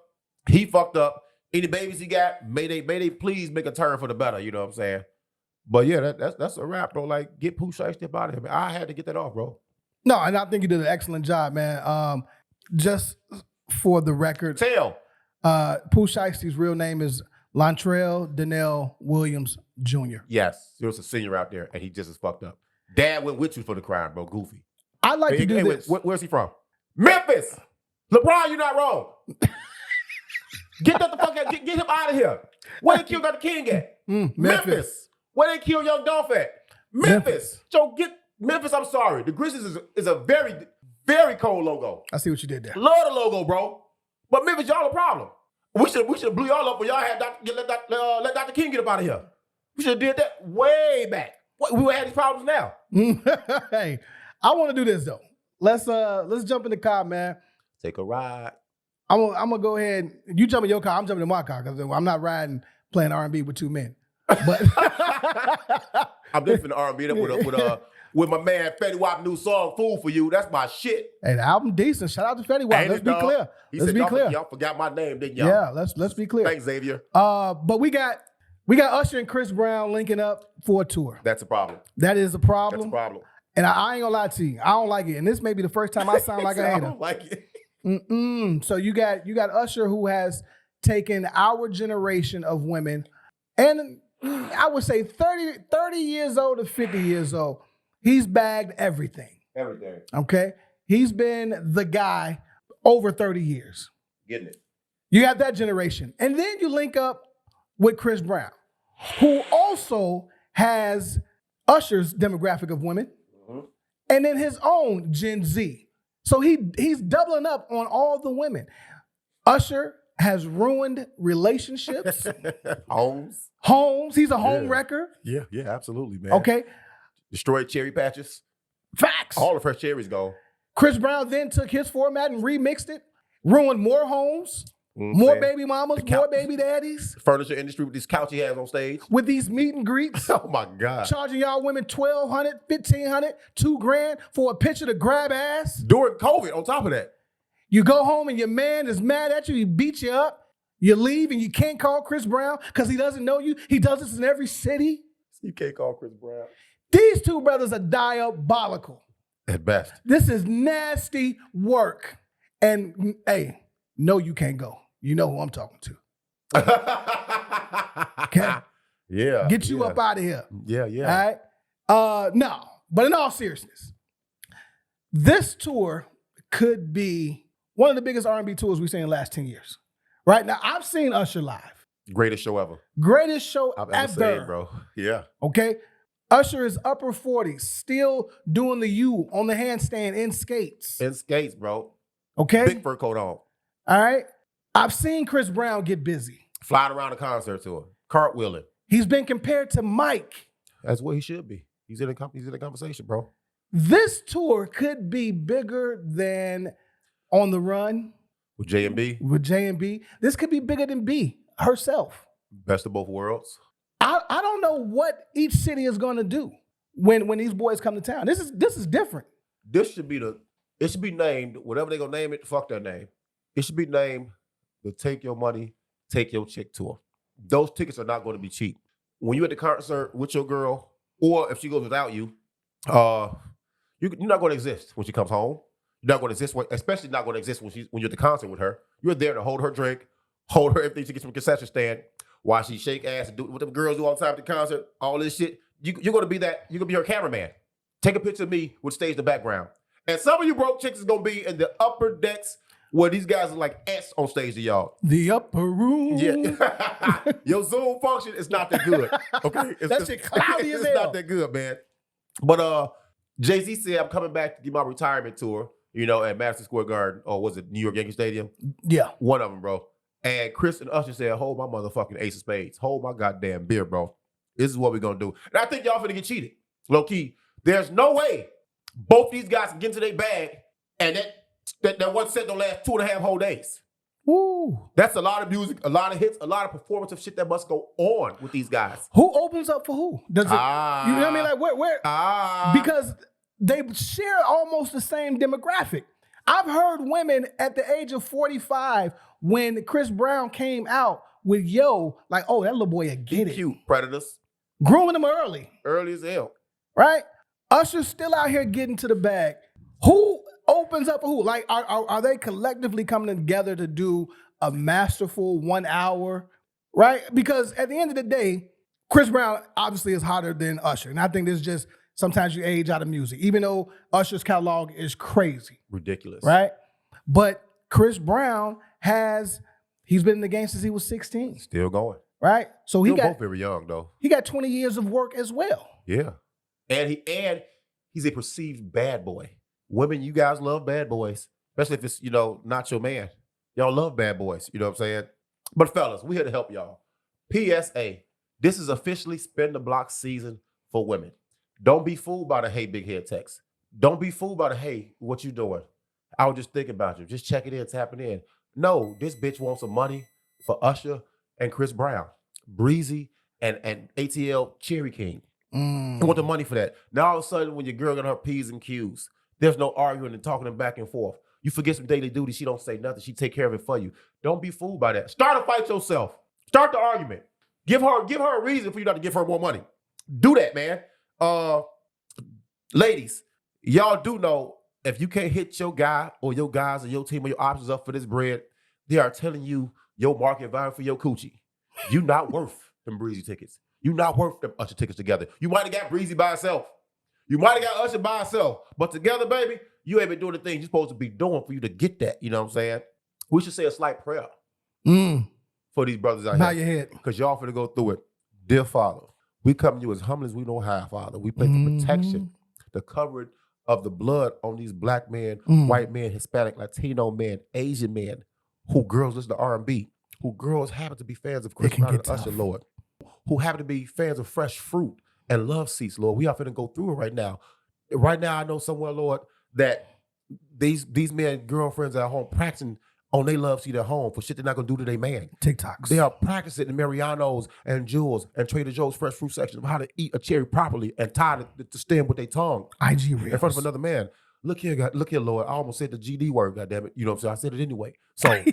He fucked up. Any babies he got, may they please make a turn for the better. You know what I'm saying? But yeah, that's a wrap, bro. Like get Pooh Shiesty out of here, man. I had to get that off, bro. No, and I think you did an excellent job, man. Just for the record, Pooh Shiesty's real name is Lontrell Donnell Williams Jr. Yes, there was a senior out there, and he just as fucked up. Dad went with you for the crime, bro. Goofy. I'd like to do this. Where's he from? Memphis. LeBron, you're not wrong. Get that the fuck out. Get him out of here. Where they kill Dr. King at? Memphis. Where they kill Young Dolph at? Memphis. So get Memphis. I'm sorry. The Grizzlies is a very, very cold logo. I see what you did there. Love the logo, bro. But Memphis, y'all a problem. We should blew y'all up when y'all had let Dr. King get up out of here. We should have did that way back. We would have these problems now. Hey, I want to do this though. Let's jump in the car, man. Take a ride. I'm gonna go ahead. You jump in your car. I'm jumping in my car because I'm not riding playing R&B with two men. But I'm definitely R&B with my man Fetty Wap new song "Fool for You." That's my shit. Hey, the album decent. Shout out to Fetty Wap. Let's be clear. Let's be clear. Y'all forgot my name, didn't y'all? Yeah, let's be clear. Thanks, Xavier. But we got Usher and Chris Brown linking up for a tour. That's a problem. That is a problem. That's a problem. And I ain't gonna lie to you. I don't like it. And this may be the first time I sound like a hater. I don't like it. So you got Usher, who has taken our generation of women, and I would say 30 years old to 50 years old. He's bagged everything. Everything. Okay? He's been the guy over 30 years. Getting it. You got that generation. And then you link up with Chris Brown, who also has Usher's demographic of women, and then his own Gen Z. So he's doubling up on all the women. Usher has ruined relationships. Homes. He's a home wrecker. Yeah, absolutely, man. Okay. Destroyed cherry patches. Facts. All the fresh cherries gone. Chris Brown then took his format and remixed it, ruined more homes, more baby mamas, more baby daddies. Furniture industry with this couch he has on stage. With these meet and greets. Oh my God. Charging y'all women $1,200, $1,500, $2,000 for a picture to grab ass. During COVID, on top of that. You go home and your man is mad at you, he beats you up, you leave and you can't call Chris Brown because he doesn't know you. He does this in every city. You can't call Chris Brown. These two brothers are diabolical. At best. This is nasty work. And hey, no, you can't go. You know who I'm talking to. Okay? Yeah. Get you up out of here. Yeah. All right? No, but in all seriousness, this tour could be one of the biggest R&B tours we've seen in the last 10 years. Right? Now, I've seen Usher live. Greatest show ever. Greatest show I've ever. Seen, bro. Yeah. Okay? Usher is upper 40s, still doing the U on the handstand in skates. In skates, bro. Okay? Big fur coat on. All right? I've seen Chris Brown get busy. Flying around the concert tour. Cartwheeling. He's been compared to Mike. That's what he should be. He's in a conversation, bro. This tour could be bigger than On the Run. With J&B. With J&B. This could be bigger than B herself. Best of both worlds. I don't know what each city is going to do when these boys come to town. This is different. It should be named, whatever they're going to name it, fuck that name. It should be named the Take Your Money, Take Your Chick tour. Those tickets are not going to be cheap. When you're at the concert with your girl, or if she goes without you, you're not going to exist when she comes home. You're not going to exist, especially not going to exist when you're at the concert with her. You're there to hold her drink, hold her everything she gets from the concession stand, while she shake ass and do what the girls do all the time at the concert, all this shit. You're going to be that. You're going to be her cameraman. Take a picture of me with stage in the background. And some of you broke chicks is going to be in the upper decks where these guys are like ants on stage to y'all. The upper room. Yeah. Your Zoom function is not that good. Okay? That shit cloudy as hell. It's not that good, man. But Jay-Z said, I'm coming back to do my retirement tour, at Madison Square Garden, or was it New York Yankee Stadium? Yeah. One of them, bro. And Chris and Usher said, hold my motherfucking ace of spades. Hold my goddamn beer, bro. This is what we're going to do. And I think y'all finna get cheated. Low key. There's no way both these guys can get into their bag and that one set don't last 2.5 whole days. Woo. That's a lot of music, a lot of hits, a lot of performative shit that must go on with these guys. Who opens up for who? Does it, you know what I mean? Like where? Because they share almost the same demographic. I've heard women at the age of 45 when Chris Brown came out with Yo, like, oh, that little boy, you get it. Cute predators. Grooming them early. Early as hell. Right? Usher's still out here getting to the bag. Who opens up for who? Like, are they collectively coming together to do a masterful 1 hour? Right? Because at the end of the day, Chris Brown obviously is hotter than Usher. And I think this is just, sometimes you age out of music, even though Usher's catalog is crazy. Ridiculous. Right? But Chris Brown has He's been in the game since he was 16. Still going. Right? So Still both very young though. He got 20 years of work as well. Yeah. And he's a perceived bad boy. Women, you guys love bad boys, especially if it's, not your man. Y'all love bad boys, you know what I'm saying? But fellas, we here to help y'all. PSA, this is officially spin the block season for women. Don't be fooled by the hey big head text. Don't be fooled by the hey, what you doing? I was just thinking about you. Just check it in, tap it in. No, this bitch wants some money for Usher and Chris Brown, Breezy and ATL Cherry King. You want the money for that. Now all of a sudden, when your girl got her P's and Q's, there's no arguing and talking and back and forth. You forget some daily duty. She don't say nothing. She take care of it for you. Don't be fooled by that. Start a fight yourself. Start the argument. Give her a reason for you not to give her more money. Do that, man. Ladies, y'all do know if you can't hit your guy or your guys or your team or your options up for this bread, they are telling you your market value for your coochie. You not worth them Breezy tickets. You not worth them Usher tickets together. You might have got Breezy by herself. You might have got Usher by herself. But together, baby, you ain't been doing the things you're supposed to be doing for you to get that. You know what I'm saying? We should say a slight prayer for these brothers out Bow here. your head. Because y'all finna go through it. Dear Father, we come to you as humble as we know how, Father. We pray for protection, the covering of the blood on these black men, white men, Hispanic, Latino men, Asian men, who girls listen to R&B, who girls happen to be fans of Chris Brown and Usher, Lord, who happen to be fans of Fresh Fruit and Love Seats, Lord. We are finna go through it right now. Right now, I know somewhere, Lord, that these men, girlfriends at home practicing on their love seat at home for shit they're not gonna do to their man. TikToks. They are practicing in Mariano's and Jewel's and Trader Joe's fresh fruit section of how to eat a cherry properly and tie the stem with their tongue. IG reels. In front of another man. Look here, Lord. I almost said the GD word, goddammit. You know what I'm saying? I said it anyway. So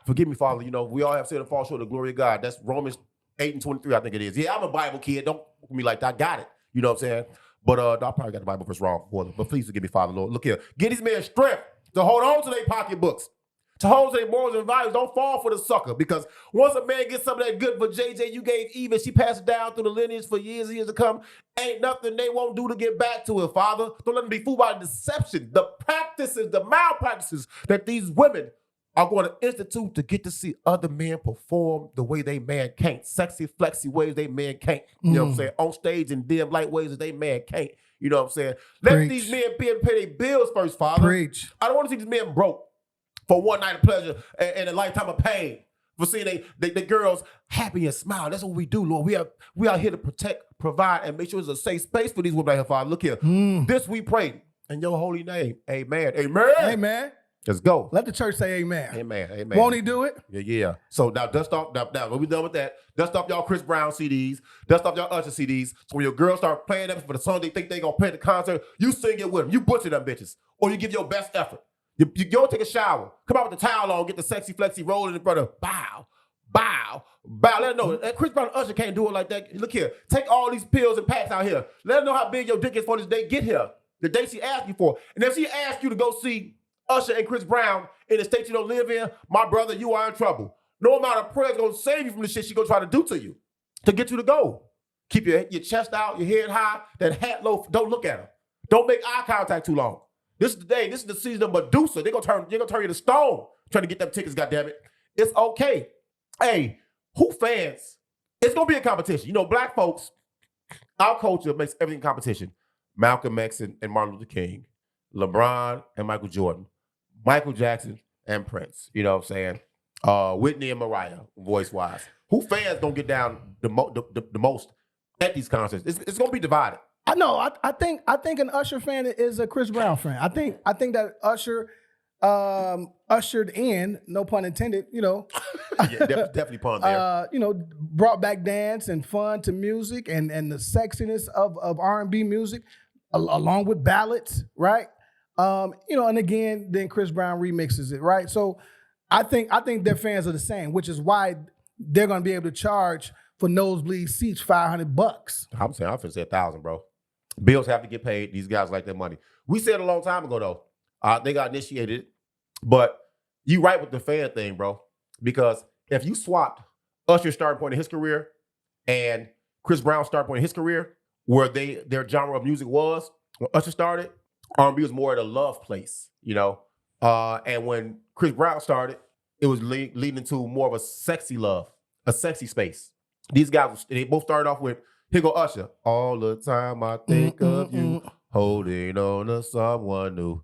forgive me, Father. We all have said and fall short of the glory of God. That's Romans 8:23, I think it is. Yeah, I'm a Bible kid. Don't look at me like that. I got it. You know what I'm saying? But I probably got the Bible verse wrong. But please forgive me, Father, Lord. Look here. Get these men strength to hold on to their pocketbooks, to hold to their morals and values. Don't fall for the sucker. Because once a man gets some of that good for JJ you gave Eve, and she passed it down through the lineage for years and years to come, ain't nothing they won't do to get back to it, Father. Don't let them be fooled by the deception, the practices, the malpractices that these women are going to institute to get to see other men perform the way they man can't. Sexy, flexy ways they man can't. You know what I'm saying? On stage in dim light ways that they man can't. You know what I'm saying? Let these men be able to pay their bills first, Father. Preach. I don't want to see these men broke for one night of pleasure and a lifetime of pain. For seeing the girls happy and smile. That's what we do, Lord. We are here to protect, provide, and make sure it's a safe space for these women out here, Father. Look here. This we pray in your holy name. Amen. Amen. Amen. Let's go. Let the church say amen. Amen. Amen. Won't he do it? Yeah. So now dust off. Now when we done with that, dust off y'all Chris Brown CDs, dust off y'all Usher CDs. So when your girls start playing them for the song they think they gonna play at the concert, you sing it with them. You butcher them bitches, or you give your best effort. You go take a shower, come out with the towel on, get the sexy flexy rolling in front of bow. Let them know that Chris Brown and Usher can't do it like that. Look here, take all these pills and packs out here. Let them know how big your dick is for this day. Get here, the day she asked you for, and if she asked you to go see Usher and Chris Brown in the state you don't live in, my brother, you are in trouble. No amount of prayer is going to save you from the shit she going to try to do to you to get you to go. Keep your chest out, your head high, that hat low. Don't look at her. Don't make eye contact too long. This is the day. This is the season of Medusa. They're going to turn you to stone trying to get them tickets, goddammit. It's okay. Hey, who fans? It's going to be a competition. Black folks, our culture makes everything competition. Malcolm X and Martin Luther King, LeBron and Michael Jordan, Michael Jackson and Prince, you know what I'm saying? Whitney and Mariah, voice-wise. Who fans gonna get down the most at these concerts? It's gonna be divided. I know. I think an Usher fan is a Chris Brown fan. I think that Usher ushered in, no pun intended, Yeah, definitely pun there. Brought back dance and fun to music and the sexiness of R&B music, along with ballads, right? And again, then Chris Brown remixes it, right? So I think their fans are the same, which is why they're gonna be able to charge for nosebleed seats $500. I'm finna say 1,000, bro. Bills have to get paid. These guys like their money. We said a long time ago though. They got initiated, but you right with the fan thing, bro. Because if you swapped Usher's starting point in his career and Chris Brown's starting point in his career, where their genre of music was when Usher started, R&B was more at a love place, and when Chris Brown started, it was leading into more of a sexy love, a sexy space. These guys, they both started off with, here go Usher. All the time I think of you, holding on to someone new.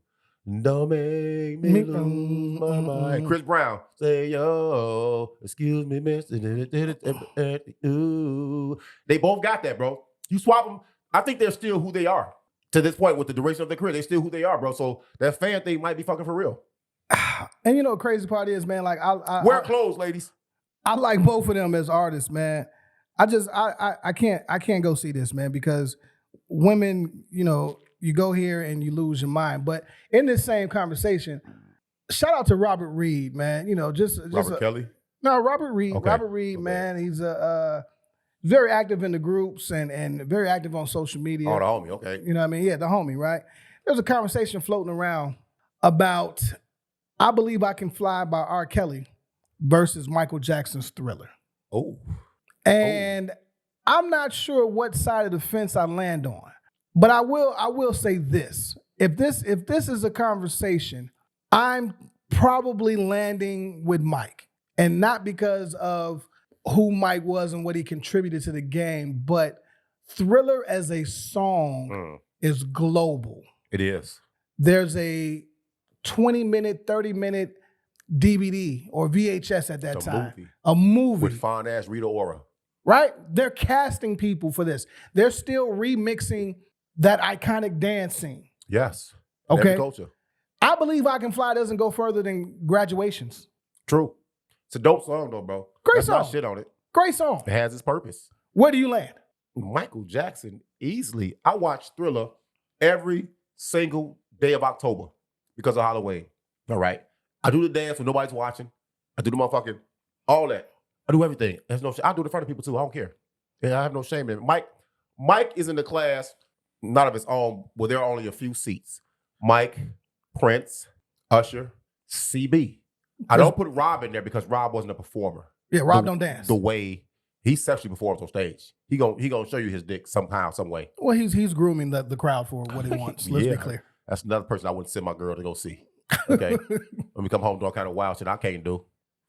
Don't make me lose my mind. Chris Brown, say, yo, excuse me, mister. Ooh. They both got that, bro. You swap them, I think they're still who they are. To this point, with the duration of their career, they're still who they are, bro. So that fan thing might be fucking for real. And you know the crazy part is, man, like I wear clothes, ladies. I like both of them as artists, man. I can't go see this, man, because women, you know, you go here and you lose your mind. But in this same conversation, shout out to Robert Reed, man. You know, just Robert Kelly? No, Robert Reed. Okay. Robert Reed, man, he's very active in the groups and very active on social media. Oh, the homie, okay. You know what I mean? Yeah, the homie, right? There's a conversation floating around about I Believe I Can Fly by R. Kelly versus Michael Jackson's Thriller. Oh. And I'm not sure what side of the fence I land on. But I will say this. If this is a conversation, I'm probably landing with Mike. And not because of who Mike was and what he contributed to the game, but Thriller as a song is global. It is. There's a 20-minute, 30-minute DVD or VHS at that time. A movie. With fine-ass Rita Ora. Right? They're casting people for this. They're still remixing that iconic dance scene. Yes. Okay. Every culture. I Believe I Can Fly doesn't go further than Graduations. True. It's a dope song, though, bro. Great song. Not shit on it. Great song. It has its purpose. Where do you land? Michael Jackson, easily. I watch Thriller every single day of October because of Halloween. All right. I do the dance when nobody's watching. I do the motherfucking, all that. I do everything. There's no. I do it in front of people too. I don't care. Yeah, I have no shame in it. Mike is in the class, not of his own. Well, there are only a few seats. Mike, Prince, Usher, CB. I don't put Rob in there because Rob wasn't a performer. Yeah, Rob don't dance. The way he sexually performs on stage, he gonna show you his dick somehow, some way. Well, he's grooming the crowd for what he wants. Let's be clear. That's another person I wouldn't send my girl to go see. Okay, when we come home doing kind of wild shit I can't do.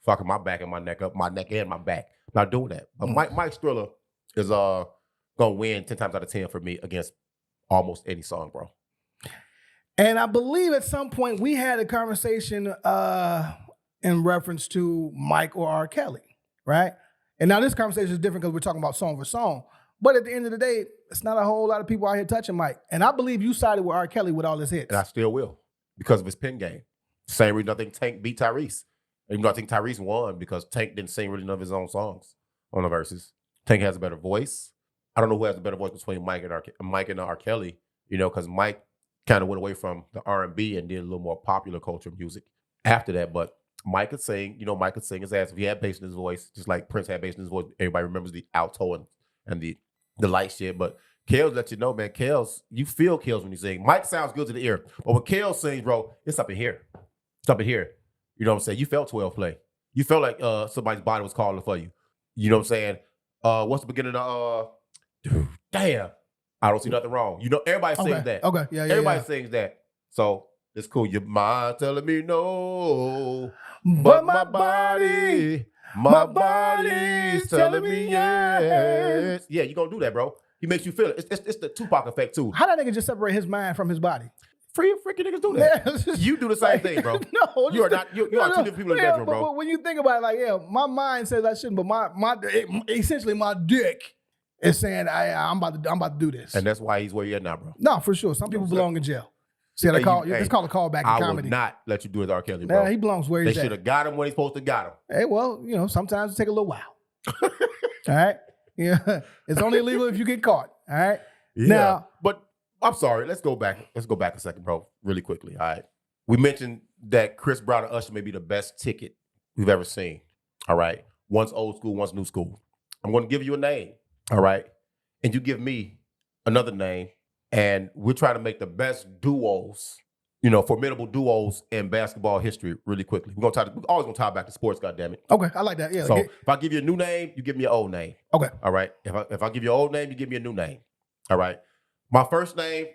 Fucking my back and my neck up, my neck and my back. Not doing that. But Mike's Thriller is gonna win 10 times out of 10 for me against almost any song, bro. And I believe at some point we had a conversation in reference to Mike or R. Kelly, right? And now this conversation is different because we're talking about song for song. But at the end of the day, it's not a whole lot of people out here touching Mike. And I believe you sided with R. Kelly with all his hits. And I still will because of his pen game. Same reason I think Tank beat Tyrese. Even though I think Tyrese won because Tank didn't sing really none of his own songs on the verses. Tank has a better voice. I don't know who has a better voice between Mike and R. Kelly, you know, because Mike kind of went away from the R&B and did a little more popular culture music after that. But Mike could sing, you know, Mike could sing his ass if he had bass in his voice, just like Prince had bass in his voice. Everybody remembers the alto and the light shit. But Kels let you know, man, Kels, you feel Kels when you sing. Mike sounds good to the ear. But when Kels sings, bro, it's up in here. It's up in here. You know what I'm saying? You felt 12 play. You felt like somebody's body was calling for you. You know what I'm saying? What's the beginning of dude, damn. I don't see nothing wrong. You know, everybody sings that. Okay, yeah. Everybody sings that. So it's cool. Your mind telling me no. But my body's telling me yes. Yeah, you're gonna do that, bro. He makes you feel it. It's the Tupac effect too. How that nigga just separate his mind from his body? Freaking niggas do that. Yeah, you do the same thing, bro. No, you are not. You are two different people in the bedroom, bro. But when you think about it, like, yeah, my mind says I shouldn't, but essentially my dick is saying I'm about to do this. And that's why he's where you're at now, bro. No, for sure. Some people belong in jail. See, it's called a callback in comedy. I will not let you do it, R. Kelly, bro. Nah, he belongs where he's at. They should have got him when he's supposed to got him. Hey, well, you know, sometimes it take a little while. All right? Yeah. It's only illegal if you get caught. All right? Yeah. Now, but I'm sorry. Let's go back a second, bro, really quickly. All right. We mentioned that Chris Brown and Usher may be the best ticket we've ever seen. All right. One's old school, one's new school. I'm going to give you a name. All right. And you give me another name. And we're trying to make the best duos, you know, formidable duos in basketball history really quickly. We're always going to tie back to sports, goddammit. Okay. I like that. Yeah. So if I give you a new name, you give me an old name. Okay. All right. If I give you an old name, you give me a new name. All right. My first name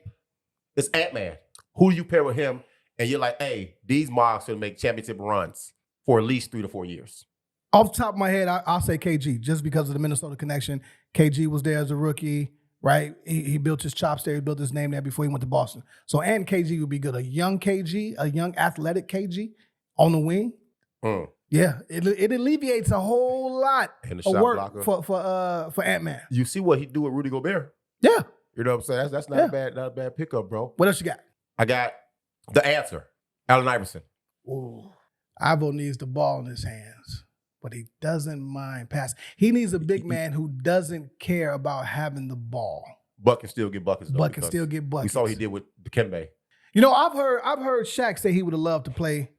is Ant-Man. Who do you pair with him? And you're like, hey, these mobs should make championship runs. for at least 3 to 4 years. Off the top of my head, I'll say KG, just because of the Minnesota connection. KG was there as a rookie, right? He built his chops there. He built his name there before he went to Boston. So, and KG would be good. A young KG, a young athletic KG on the wing. Yeah, it alleviates a whole lot And the of shot work blocker. for Ant-Man. You see what he do with Rudy Gobert? Yeah. You know what I'm saying? That's not a bad pickup, bro. What else you got? I got the answer, Allen Iverson. Ooh. Ivo needs the ball in his hands, but he doesn't mind passing. He needs a big man who doesn't care about having the ball. Buck can still get buckets, though. Buck can still get buckets. We saw what he did with Dikembe. You know, I've heard Shaq say he would have loved to play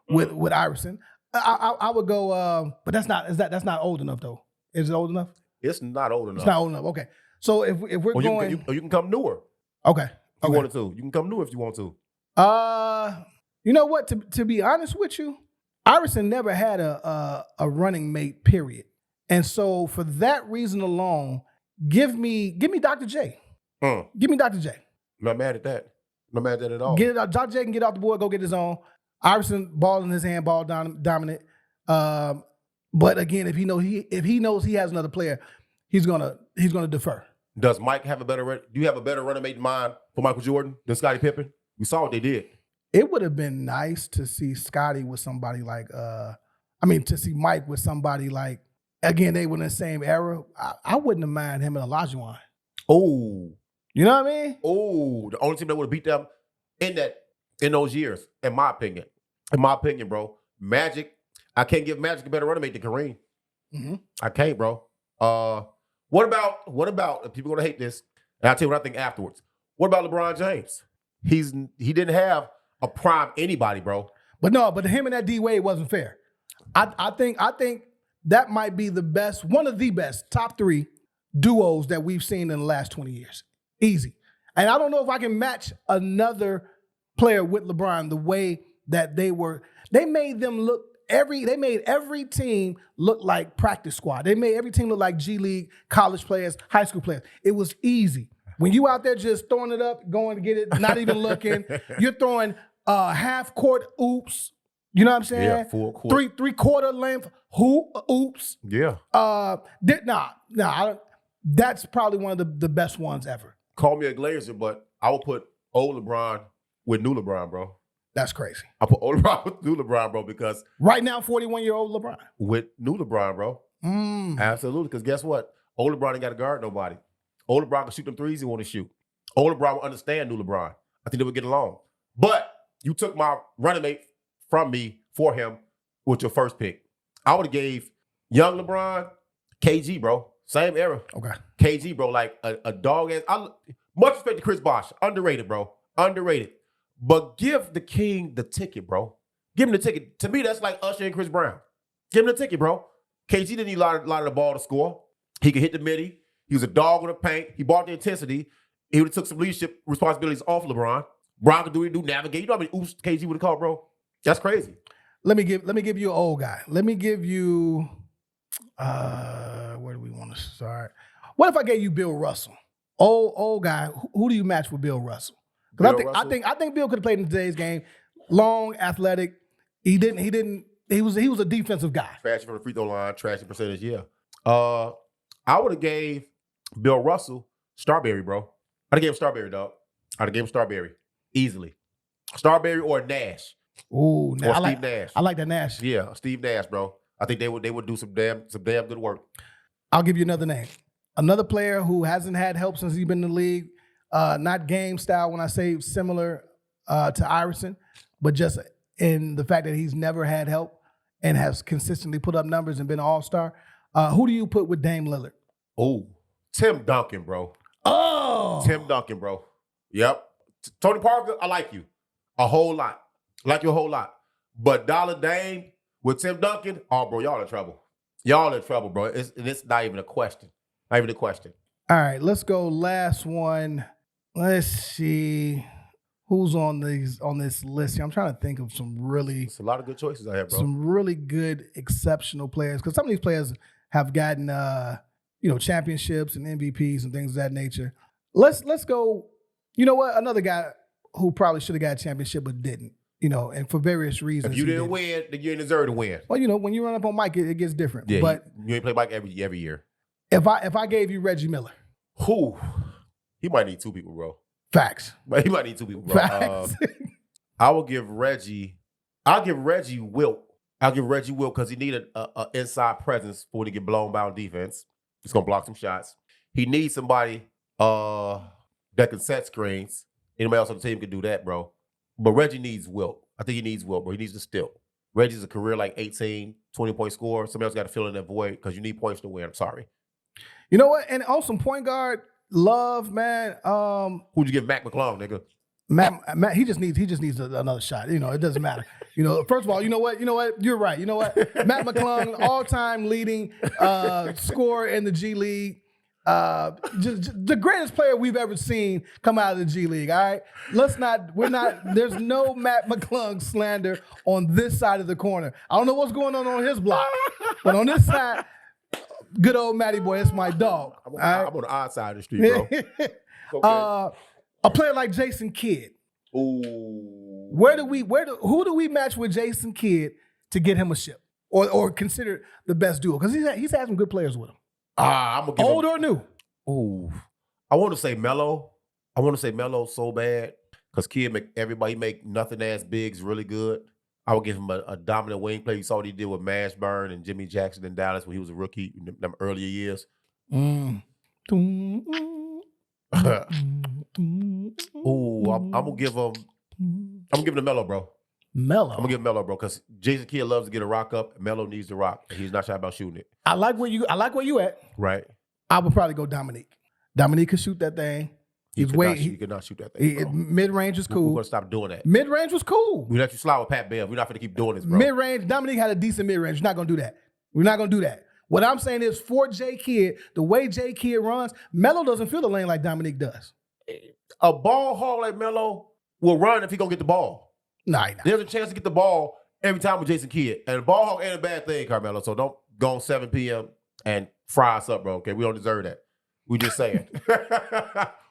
with Iverson. I would go, but that's not old enough though. Is it old enough? It's not old enough. It's not old enough. Okay, so if we're going, you can come newer. Okay, If you wanted to, you can come newer if you want to. You know what? To be honest with you, Iverson never had a running mate. Period. And so for that reason alone, give me Dr. J. Give me Dr. J. I'm not mad at that. I'm not mad at that at all. Get it out. Dr. J can get out the board, go get his own. Iverson, ball in his hand, ball dominant. But again, if he knows he has another player, he's gonna defer. Does Mike have do you have a better running mate in mind for Michael Jordan than Scottie Pippen? We saw what they did. It would have been nice to see Scottie with somebody like to see Mike with somebody like, again, they were in the same era. I wouldn't have mind him and Olajuwon. Oh. You know what I mean? Oh, the only team that would have beat them in those years, in my opinion. In my opinion, bro. Magic, I can't give Magic a better running mate than Kareem. Mm-hmm. I can't, bro. What about, people are gonna hate this, and I'll tell you what I think afterwards. What about LeBron James? He didn't have a prime anybody, bro. But him and that D Wade wasn't fair. I think that might be one of the best top 3 duos that we've seen in the last 20 years. Easy. And I don't know if I can match another player with LeBron the way that they made every team look like practice squad. They made every team look like G League, college players, high school players. It was easy. When you out there just throwing it up, going to get it, not even looking, you're throwing half court oops. You know what I'm saying? Yeah, full court. Three-quarter length oops. Yeah. That's probably one of the best ones ever. Call me a glazer, but I would put old LeBron with new LeBron, bro. That's crazy. I put old LeBron with new LeBron, bro, because right now, 41-year-old LeBron. With new LeBron, bro. Absolutely, because guess what? Old LeBron ain't got to guard nobody. Old LeBron can shoot them threes he want to shoot. Old LeBron will understand new LeBron. I think they would get along. But you took my running mate from me for him with your first pick. I would have gave young LeBron KG, bro. Same era. Okay. KG, bro, like a dog ass. Much respect to Chris Bosh. Underrated, bro. Underrated. But give the king the ticket, bro. Give him the ticket. To me, that's like Usher and Chris Brown. Give him the ticket, bro. KG didn't need a lot of the ball to score. He could hit the midi. He was a dog with the paint. He brought the intensity. He would have took some leadership responsibilities off LeBron. Brown could do navigate. You know how many oops KG would have called, bro? That's crazy. Let me give you an old guy. Let me give you where do we want to start? What if I gave you Bill Russell? Old guy. Who do you match with Bill Russell? Because I think Bill could have played in today's game. Long, athletic. He was a defensive guy. Trashy from the free throw line, trashy percentage, yeah. I would have gave Bill Russell Starberry, bro. I'd have gave him Starberry, dog. I'd have gave him Starberry. Easily. Starberry or Nash. Ooh, or Steve Nash. I like that Nash. Yeah, Steve Nash, bro. I think they would do some damn good work. I'll give you another name. Another player who hasn't had help since he's been in the league. Not game style when I say similar to Iverson, but just in the fact that he's never had help and has consistently put up numbers and been an all-star. Who do you put with Dame Lillard? Oh, Tim Duncan, bro. Oh! Tim Duncan, bro. Yep. Tony Parker, I like you a whole lot. I like you a whole lot. But Dollar Dame with Tim Duncan, oh, bro, y'all in trouble. Y'all in trouble, bro. It's not even a question. Not even a question. All right, let's go last one. Let's see who's on this list here. I'm trying to think of some really. It's a lot of good choices I have, bro. Some really good, exceptional players because some of these players have gotten championships and MVPs and things of that nature. Let's go. You know what? Another guy who probably should have got a championship but didn't. and for various reasons. If you didn't win, then you didn't deserve to win. Well, when you run up on Mike, it gets different. Yeah, but you ain't play Mike every year. If I gave you Reggie Miller, who he might need 2 people, bro. Facts. But he might need 2 people, bro. Facts. I'll give Reggie Wilt. I'll give Reggie Wilt because he needed an inside presence for when he get blown by on defense. He's gonna block some shots. He needs somebody that can set screens. Anybody else on the team can do that, bro. But Reggie needs Wilt. I think he needs Wilt, bro. He needs to steal. Reggie's a career 18, 20-point scorer. Somebody else got to fill in that void because you need points to win. I'm sorry. You know what? And also point guard love, man. Who'd you give Mac McClung, nigga? Matt, he just needs another shot. It doesn't matter. First of all, you know what? You're right. You know what? Matt McClung, all-time leading scorer in the G League. Just the greatest player we've ever seen come out of the G League. All right, there's no Matt McClung slander on this side of the corner. I don't know what's going on his block, but on this side, good old Matty boy, it's my dog. I'm on the odd side of the street, bro. Okay. A player like Jason Kidd. Ooh. Who do we match with Jason Kidd to get him a ship or consider the best duo? Because he's had some good players with him. I'm gonna give old or new? Ooh, I want to say Melo. I want to say Melo so bad because Kidd everybody make nothing ass bigs really good. I would give him a dominant wing play. You saw what he did with Mashburn and Jimmy Jackson in Dallas when he was a rookie in them earlier years. Mm. Ooh, I'm gonna give him to Melo, bro. Melo. I'm gonna give Melo, bro, because Jason Kidd loves to get a rock up. Melo needs to rock. And he's not shy about shooting it. I like where you at. Right. I would probably go Dominique. Dominique could shoot that thing. He could not shoot that thing. Mid range is cool. We're gonna stop doing that. Mid range was cool. We let you slide with Pat Bev. We're not gonna keep doing this, bro. Mid range. Dominique had a decent mid range. We're not gonna do that. We're not gonna do that. What I'm saying is for J Kidd, the way J Kidd runs, Melo doesn't feel the lane like Dominique does. A ball hog like Melo will run if he gonna get the ball. Nah. There's a chance to get the ball every time with Jason Kidd. And the ball hog ain't a bad thing, Carmelo. So don't go on 7 p.m. and fry us up, bro. Okay, we don't deserve that. We just saying.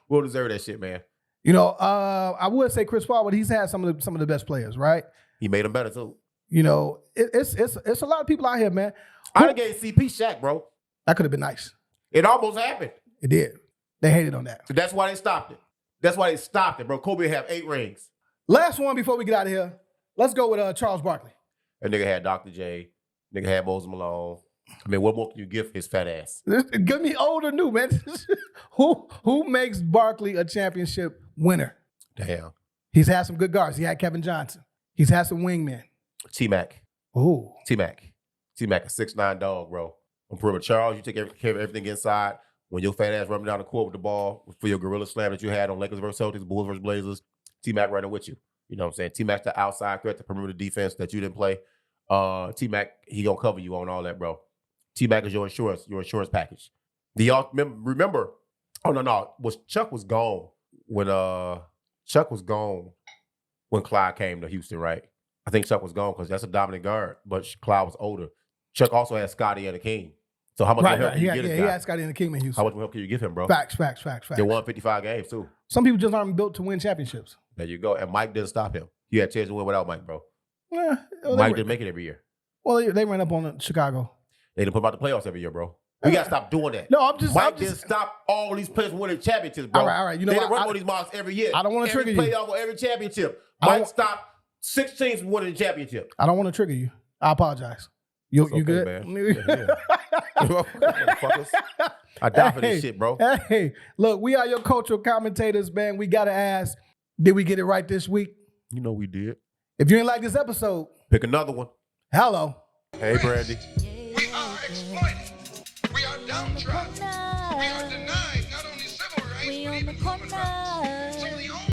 We don't deserve that shit, man. I would say Chris Paul, but he's had some of the best players, right? He made them better too. It's a lot of people out here, man. I done gave CP Shaq, bro. That could have been nice. It almost happened. It did. They hated on that. So that's why they stopped it. Bro. Kobe have 8 rings. Last one before we get out of here. Let's go with Charles Barkley. That nigga had Dr. J. Nigga had Moses Malone. I mean, what more can you give his fat ass? Give me old or new, man. Who makes Barkley a championship winner? Damn. He's had some good guards. He had Kevin Johnson. He's had some wingmen. T-Mac. Ooh. T-Mac, a 6'9" dog, bro. On perimeter, Charles, you take care of everything inside. When your fat ass running down the court with the ball for your gorilla slam that you had on Lakers versus Celtics, Bulls versus Blazers, T-Mac running with you. You know what I'm saying? T-Mac's the outside threat, the perimeter defense that you didn't play. T-Mac, he gonna cover you on all that, bro. T-Mac is your insurance package. Do y'all remember? Oh no, Chuck was gone when Clyde came to Houston, right? I think Chuck was gone because that's a dominant guard, but Clyde was older. Chuck also had Scotty and the King. So how much help can you get him? He had Scotty and the King in Houston. How much help can you give him, bro? Facts. They won 55 games too. Some people just aren't built to win championships. There you go. And Mike didn't stop him. He had a chance to win without Mike, bro. Yeah, Mike didn't make it every year. Well, they ran up on Chicago. They didn't put him out the playoffs every year, bro. We gotta stop doing that. No, Mike didn't stop all these players from winning championships, bro. All right. You know they what? didn't run on these models every year. I don't want to trigger you. Every playoff or every championship. Mike stopped 6 teams from winning the championship. I don't want to trigger you. I apologize. You good? Man. Motherfuckers. I die for this shit, bro. Hey, look, we are your cultural commentators, man. We gotta ask, did we get it right this week? You know we did. If you ain't like this episode, pick another one. Hello. Hey, Brandy. We are exploited. We are downtrodden. We are denied not only civil rights, but even human rights.